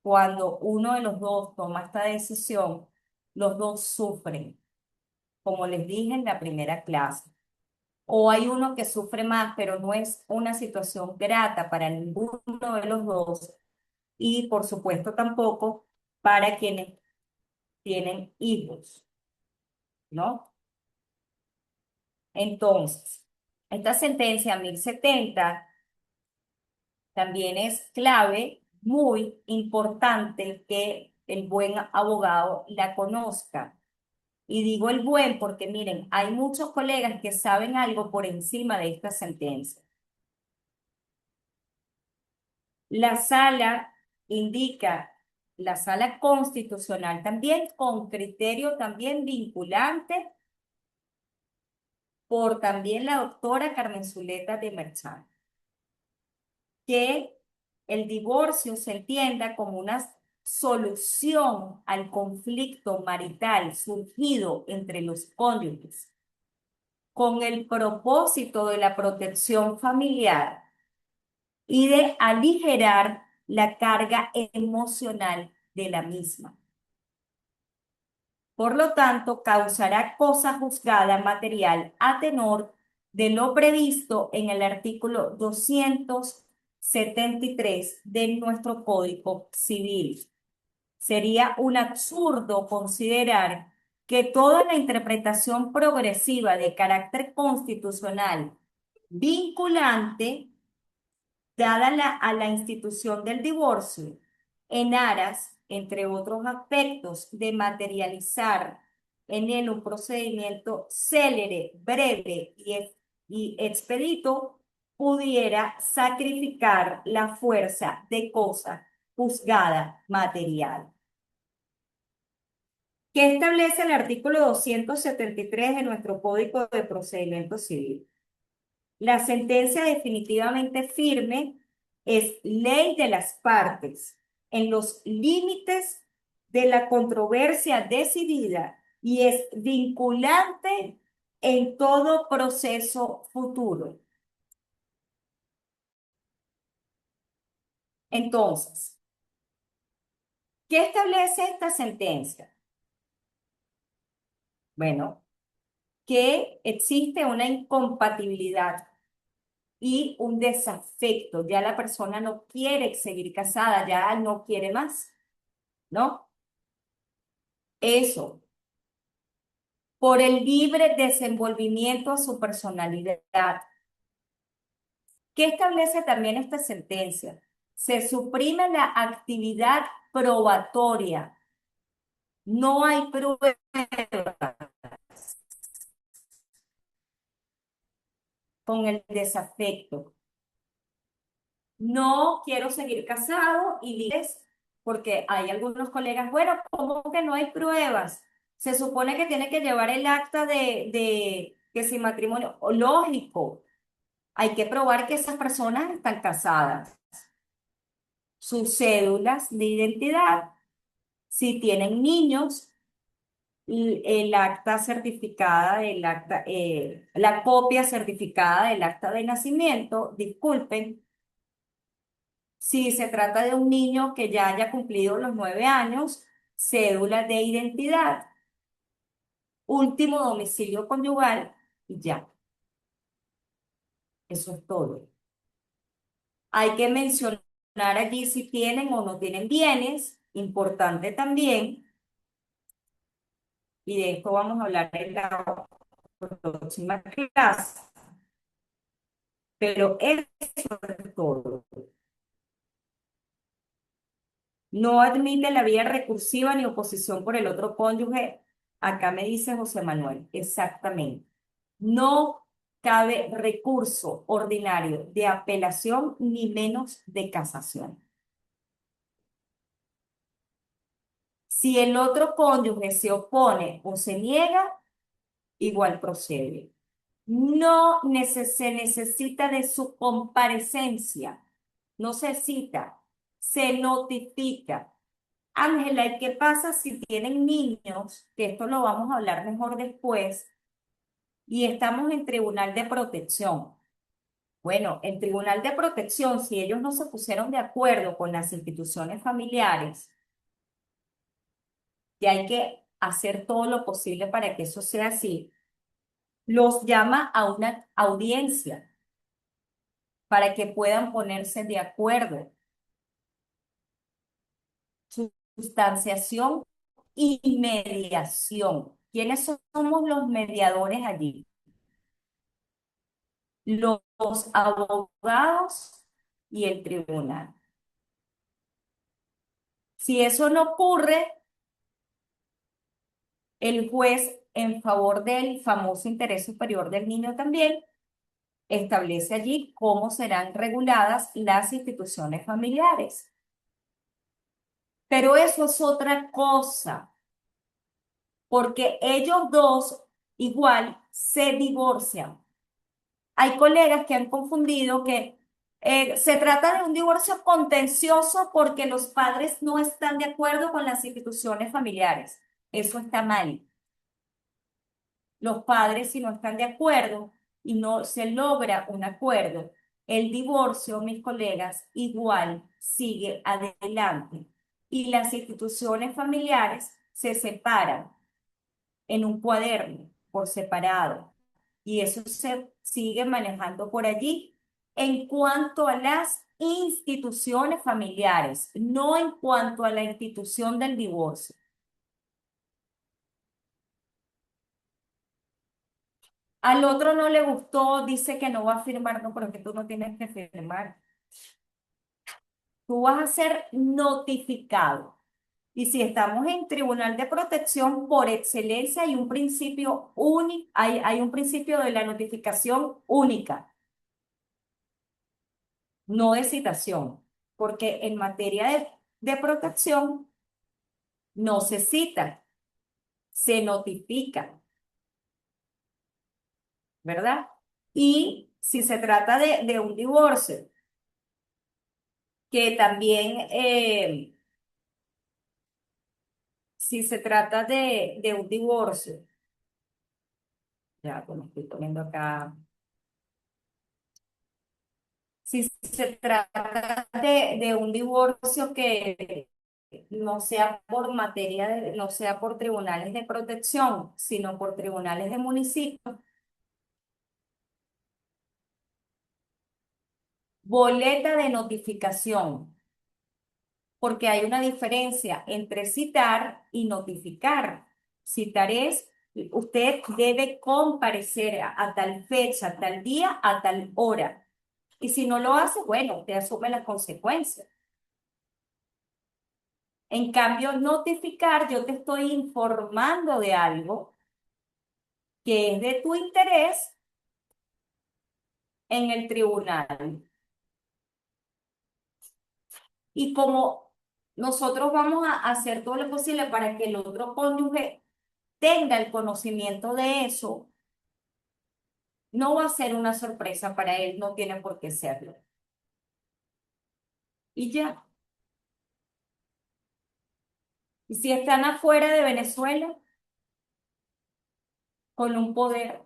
cuando uno de los dos toma esta decisión, los dos sufren, como les dije en la primera clase. O hay uno que sufre más, pero no es una situación grata para ninguno de los dos. Y por supuesto tampoco para quienes tienen hijos, ¿no? Entonces, esta sentencia 1070 también es clave, muy importante que el buen abogado la conozca. Y digo el buen porque miren, hay muchos colegas que saben algo por encima de esta sentencia. La sala indica, la sala constitucional también con criterio también vinculante por también la doctora Carmen Zuleta de Merchán, que el divorcio se entienda como una solución al conflicto marital surgido entre los cónyuges, con el propósito de la protección familiar y de aligerar la carga emocional de la misma. Por lo tanto, causará cosa juzgada material a tenor de lo previsto en el artículo 273 de nuestro Código Civil. Sería un absurdo considerar que toda la interpretación progresiva de carácter constitucional vinculante dada a la institución del divorcio en aras entre otros aspectos, de materializar en él un procedimiento célere, breve y expedito, pudiera sacrificar la fuerza de cosa juzgada material. ¿Qué establece el artículo 273 de nuestro Código de Procedimiento Civil? La sentencia definitivamente firme es ley de las partes en los límites de la controversia decidida y es vinculante en todo proceso futuro. Entonces, ¿qué establece esta sentencia? Bueno, que existe una incompatibilidad y un desafecto. Ya la persona no quiere seguir casada, ya no quiere más, ¿no? Eso, por el libre desenvolvimiento a su personalidad. ¿Qué establece también esta sentencia? Se suprime la actividad probatoria. No hay prueba con el desafecto. No quiero seguir casado y dices, porque hay algunos colegas, bueno, ¿cómo que no hay pruebas? Se supone que tiene que llevar el acta de que si matrimonio, o lógico, hay que probar que esas personas están casadas, sus cédulas de identidad, si tienen niños, el acta certificada del acta, la copia certificada del acta de nacimiento, disculpen. Si se trata de un niño que ya haya cumplido los 9 años, cédula de identidad, último domicilio conyugal y ya. Eso es todo. Hay que mencionar allí si tienen o no tienen bienes, importante también, y de esto vamos a hablar en la próxima clase, pero eso es todo. No admite la vía recursiva ni oposición por el otro cónyuge. Acá me dice José Manuel, exactamente. No cabe recurso ordinario de apelación ni menos de casación. Si el otro cónyuge se opone o se niega, igual procede. No se necesita de su comparecencia, no se cita, se notifica. Ángela, ¿y qué pasa si tienen niños? Que esto lo vamos a hablar mejor después. Y estamos en tribunal de protección. Bueno, en tribunal de protección, si ellos no se pusieron de acuerdo con las instituciones familiares, y hay que hacer todo lo posible para que eso sea así, los llama a una audiencia para que puedan ponerse de acuerdo. Sustanciación y mediación. ¿Quiénes somos los mediadores allí? Los abogados y el tribunal. Si eso no ocurre, el juez, en favor del famoso interés superior del niño también, establece allí cómo serán reguladas las instituciones familiares. Pero eso es otra cosa, porque ellos dos igual se divorcian. Hay colegas que han confundido que se trata de un divorcio contencioso porque los padres no están de acuerdo con las instituciones familiares. Eso está mal. Los padres, si no están de acuerdo y no se logra un acuerdo, el divorcio, mis colegas, igual sigue adelante. Y las instituciones familiares se separan en un cuaderno por separado. Y eso se sigue manejando por allí en cuanto a las instituciones familiares, no en cuanto a la institución del divorcio. Al otro no le gustó, dice que no va a firmar, no, pero es que tú no tienes que firmar. Tú vas a ser notificado. Y si estamos en tribunal de protección, por excelencia hay un principio único, hay un principio de la notificación única, no de citación, porque en materia de protección no se cita, se notifica, ¿verdad? Y si se trata de un divorcio, que también, si se trata de un divorcio, ya como estoy poniendo acá. Si se trata de un divorcio que no sea por materia no sea por tribunales de protección, sino por tribunales de municipio, boleta de notificación, porque hay una diferencia entre citar y notificar. Citar es, usted debe comparecer a tal fecha, tal día, a tal hora. Y si no lo hace, bueno, usted asume las consecuencias. En cambio, notificar, yo te estoy informando de algo que es de tu interés en el tribunal. Y como nosotros vamos a hacer todo lo posible para que el otro cónyuge tenga el conocimiento de eso, no va a ser una sorpresa para él, no tiene por qué serlo. Y ya. Y si están afuera de Venezuela, con un poder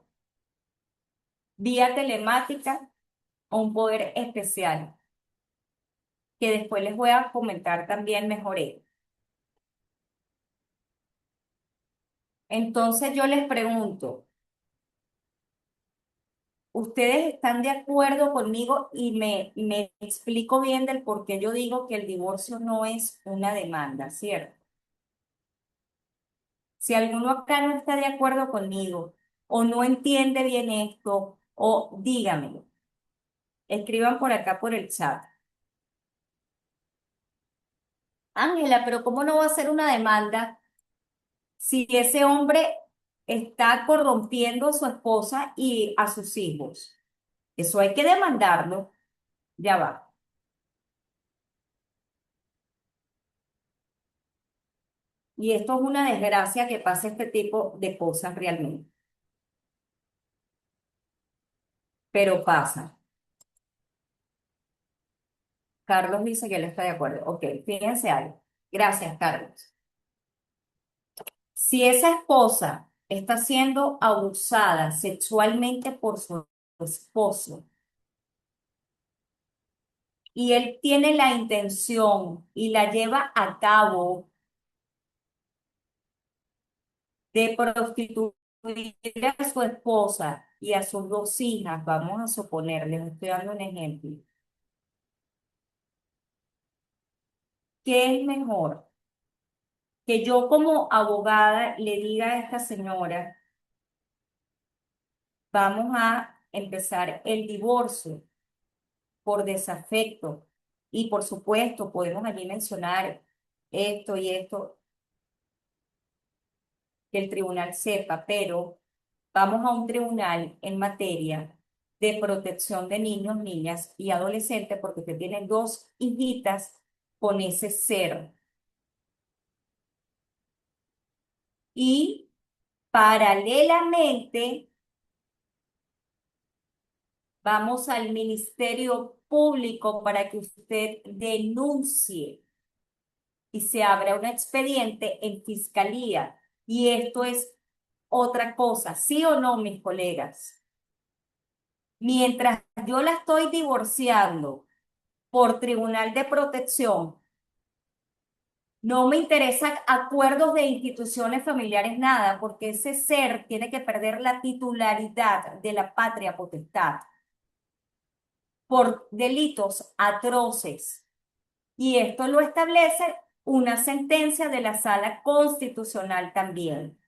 vía telemática o un poder especial, que después les voy a comentar también mejor. Entonces yo les pregunto, ¿ustedes están de acuerdo conmigo y me explico bien del por qué yo digo que el divorcio no es una demanda, ¿cierto? Si alguno acá no está de acuerdo conmigo o no entiende bien esto, o dígamelo, escriban por acá por el chat. Ángela, pero ¿cómo no va a ser una demanda si ese hombre está corrompiendo a su esposa y a sus hijos? Eso hay que demandarlo. Ya va. Y esto es una desgracia que pase este tipo de cosas realmente, pero pasa. Carlos dice que él está de acuerdo. Ok, fíjense algo. Gracias, Carlos. Si esa esposa está siendo abusada sexualmente por su esposo y él tiene la intención y la lleva a cabo de prostituir a su esposa y a sus dos hijas, vamos a suponer, les estoy dando un ejemplo, ¿qué es mejor? Que yo como abogada le diga a esta señora, vamos a empezar el divorcio por desafecto. Y por supuesto, podemos allí mencionar esto y esto, que el tribunal sepa, pero vamos a un tribunal en materia de protección de niños, niñas y adolescentes, porque usted tiene dos hijitas con ese ser. Y paralelamente, vamos al Ministerio Público para que usted denuncie y se abra un expediente en fiscalía. Y esto es otra cosa, ¿sí o no, mis colegas? Mientras yo la estoy divorciando por Tribunal de Protección, no me interesan acuerdos de instituciones familiares, nada, porque ese ser tiene que perder la titularidad de la patria potestad por delitos atroces. Y esto lo establece una sentencia de la Sala Constitucional también.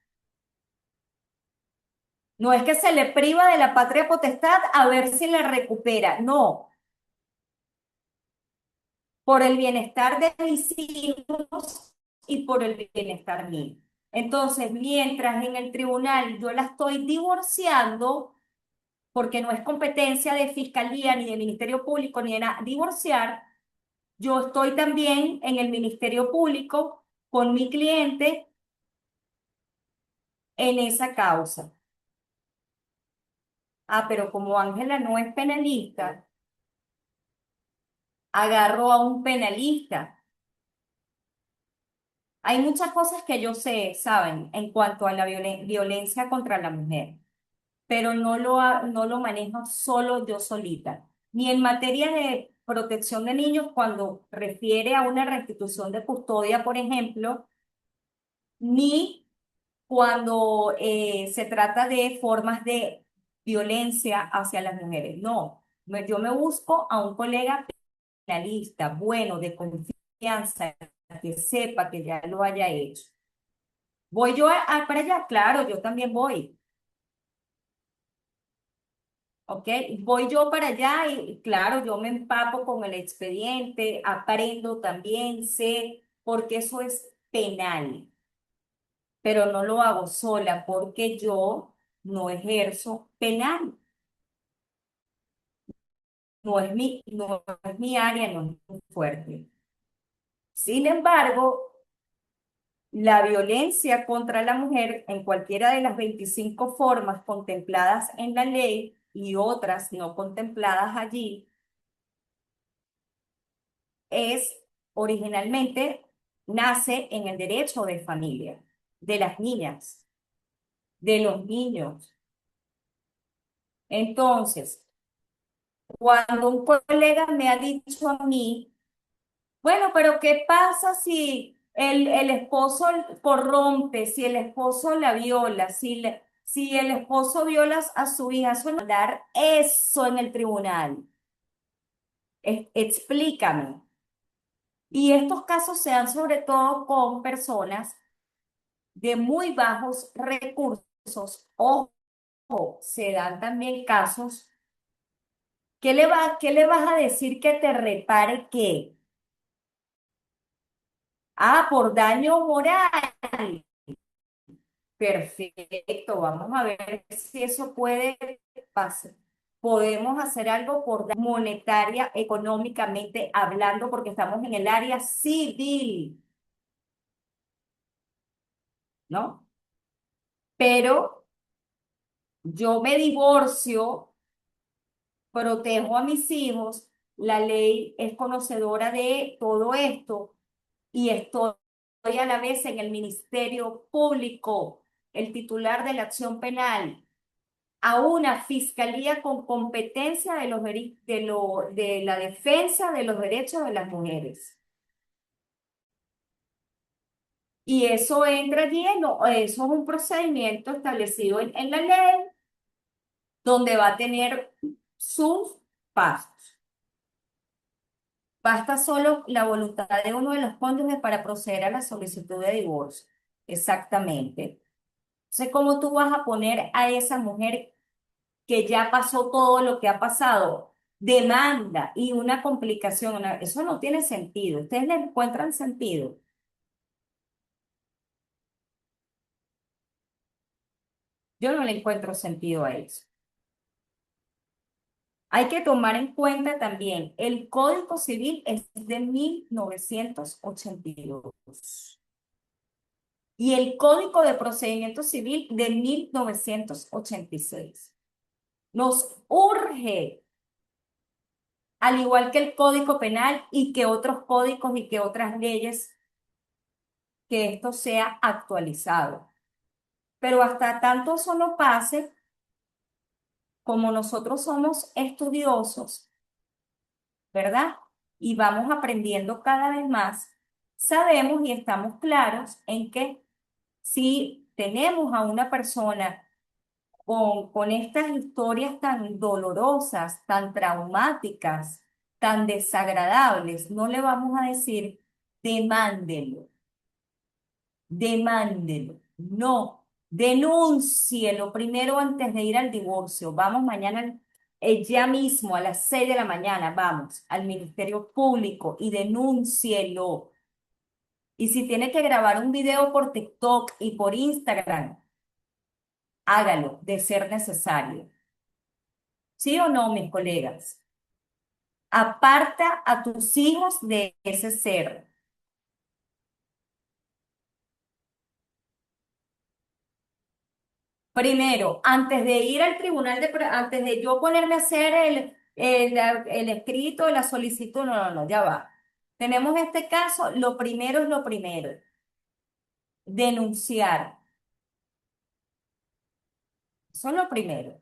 No es que se le priva de la patria potestad a ver si la recupera, no. Por el bienestar de mis hijos, y por el bienestar mío. Entonces, mientras en el tribunal yo la estoy divorciando, porque no es competencia de fiscalía ni de Ministerio Público ni de nada, divorciar, yo estoy también en el Ministerio Público con mi cliente en esa causa. Ah, pero como Ángela no es penalista, agarro a un penalista. Hay muchas cosas que yo sé, ¿saben? En cuanto a la violencia contra la mujer, pero no lo manejo solo yo solita. Ni en materia de protección de niños, cuando refiere a una restitución de custodia, por ejemplo, ni cuando se trata de formas de violencia hacia las mujeres. No, yo me busco a un colega penalista, bueno, de confianza, que sepa que ya lo haya hecho. ¿Voy yo para allá? Claro, yo también voy, ¿ok? Voy yo para allá y claro, yo me empapo con el expediente, aprendo también, sé, porque eso es penal, pero no lo hago sola porque yo no ejerzo penal. No es mi área, no es muy fuerte. Sin embargo, la violencia contra la mujer en cualquiera de las 25 formas contempladas en la ley y otras no contempladas allí es originalmente nace en el derecho de familia, de las niñas, de los niños. Entonces, cuando un colega me ha dicho a mí, bueno, pero ¿qué pasa si el esposo corrompe, si el esposo la viola, si el esposo viola a su hija? Eso no hablar eso en el tribunal. Explícame. Y estos casos se dan sobre todo con personas de muy bajos recursos. Ojo, se dan también casos. ¿Qué le vas a decir que te repare qué? Ah, por daño moral. Perfecto, vamos a ver si eso puede pasar. Podemos hacer algo por monetaria, económicamente hablando, porque estamos en el área civil, ¿no? Pero yo me divorcio, protejo a mis hijos, la ley es conocedora de todo esto y estoy a la vez en el Ministerio Público, el titular de la acción penal a una fiscalía con competencia de, de la defensa de los derechos de las mujeres. Y eso entra lleno, eso es un procedimiento establecido en la ley donde va a tener sus pasos. Basta solo la voluntad de uno de los cónyuges para proceder a la solicitud de divorcio. Exactamente. Entonces, ¿cómo tú vas a poner a esa mujer que ya pasó todo lo que ha pasado, demanda y una complicación? Eso no tiene sentido. ¿Ustedes le encuentran sentido? Yo no le encuentro sentido a eso. Hay que tomar en cuenta también, el Código Civil es de 1982 y el Código de Procedimiento Civil de 1986. Nos urge, al igual que el Código Penal y que otros códigos y que otras leyes, que esto sea actualizado. Pero hasta tanto eso no pase, como nosotros somos estudiosos, ¿verdad? Y vamos aprendiendo cada vez más, sabemos y estamos claros en que si tenemos a una persona con estas historias tan dolorosas, tan traumáticas, tan desagradables, no le vamos a decir, demándelo, demándelo. No, denúncielo primero antes de ir al divorcio. Vamos mañana, ya mismo a las 6 de la mañana, vamos al Ministerio Público y denúncielo. Y si tiene que grabar un video por TikTok y por Instagram, hágalo de ser necesario. ¿Sí o no, mis colegas? Aparta a tus hijos de ese ser. Primero, antes de ir al tribunal, antes de yo ponerme a hacer el escrito, la solicitud, no, no, no, ya va. Tenemos este caso, lo primero es lo primero, denunciar. Eso es lo primero.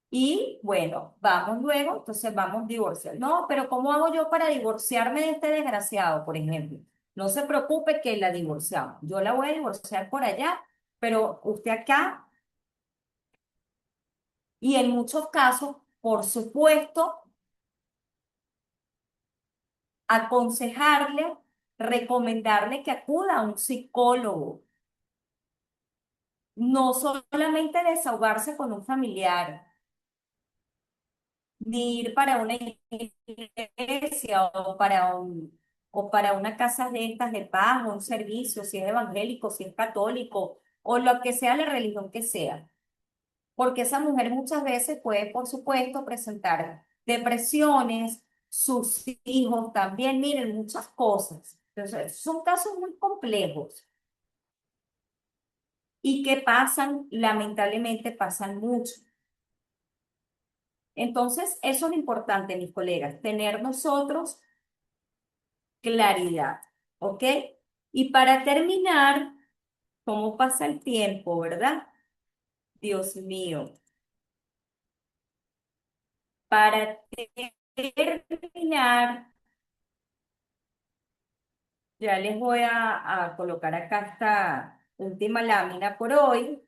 Y bueno, vamos luego, entonces vamos a divorciar. No, pero ¿cómo hago yo para divorciarme de este desgraciado, por ejemplo? No se preocupe que la divorciamos. Yo la voy a divorciar por allá, pero usted acá, y en muchos casos, por supuesto, aconsejarle, recomendarle que acuda a un psicólogo, no solamente desahogarse con un familiar, ni ir para una iglesia o para una casa de estas de paz, o un servicio, si es evangélico, si es católico, o lo que sea la religión que sea. Porque esa mujer muchas veces puede, por supuesto, presentar depresiones, sus hijos también, miren, muchas cosas. Entonces, son casos muy complejos y que pasan, lamentablemente pasan mucho. Entonces, eso es lo importante, mis colegas, tener nosotros claridad, ¿ok? Y para terminar, ¿cómo pasa el tiempo, verdad? Dios mío, para terminar, ya les voy a colocar acá esta última lámina por hoy.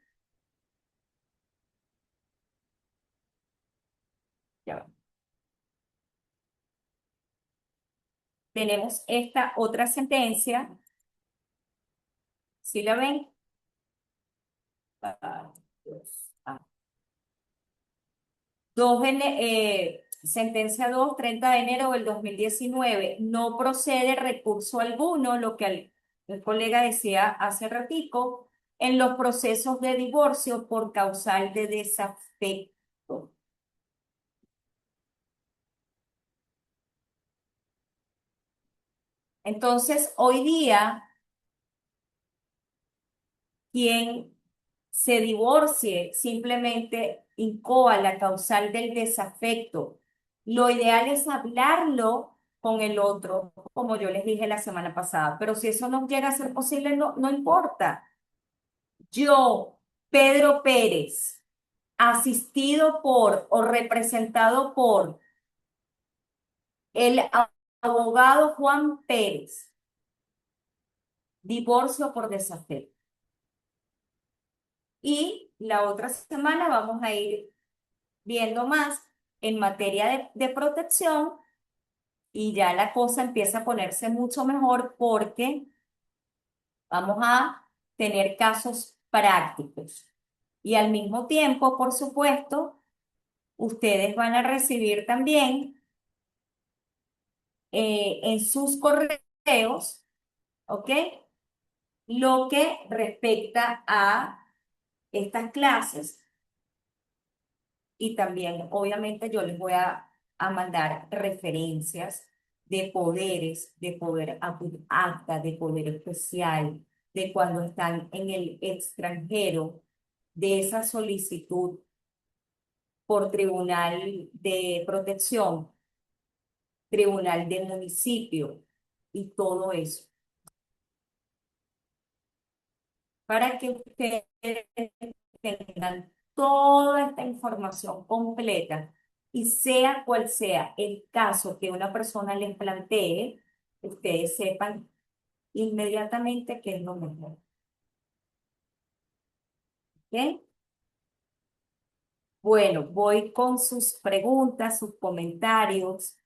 Ya va. Tenemos esta otra sentencia, ¿sí la ven? Ah, Dios. Sentencia 2, 30 de enero del 2019. No procede recurso alguno, lo que el colega decía hace ratico, en los procesos de divorcio por causal de desafecto. Entonces, hoy día, quien se divorcie simplemente incoa la causal del desafecto. Lo ideal es hablarlo con el otro, como yo les dije la semana pasada, pero si eso no llega a ser posible, no, no importa. Yo, Pedro Pérez, asistido por o representado por el abogado Juan Pérez, divorcio por desafecto. Y la otra semana vamos a ir viendo más en materia de protección y ya la cosa empieza a ponerse mucho mejor porque vamos a tener casos prácticos. Y al mismo tiempo, por supuesto, ustedes van a recibir también en sus correos, ¿ok? Lo que respecta a estas clases y también, obviamente, yo les voy a mandar referencias de poder acta, de poder especial, de cuando están en el extranjero, de esa solicitud por tribunal de protección, tribunal de municipio y todo eso, para que ustedes tengan toda esta información completa y sea cual sea el caso que una persona les plantee, ustedes sepan inmediatamente qué es lo mejor. ¿Ok? Bueno, voy con sus preguntas, sus comentarios.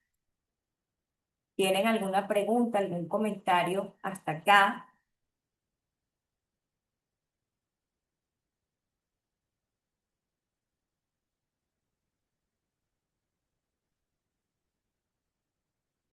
¿Tienen alguna pregunta, algún comentario hasta acá?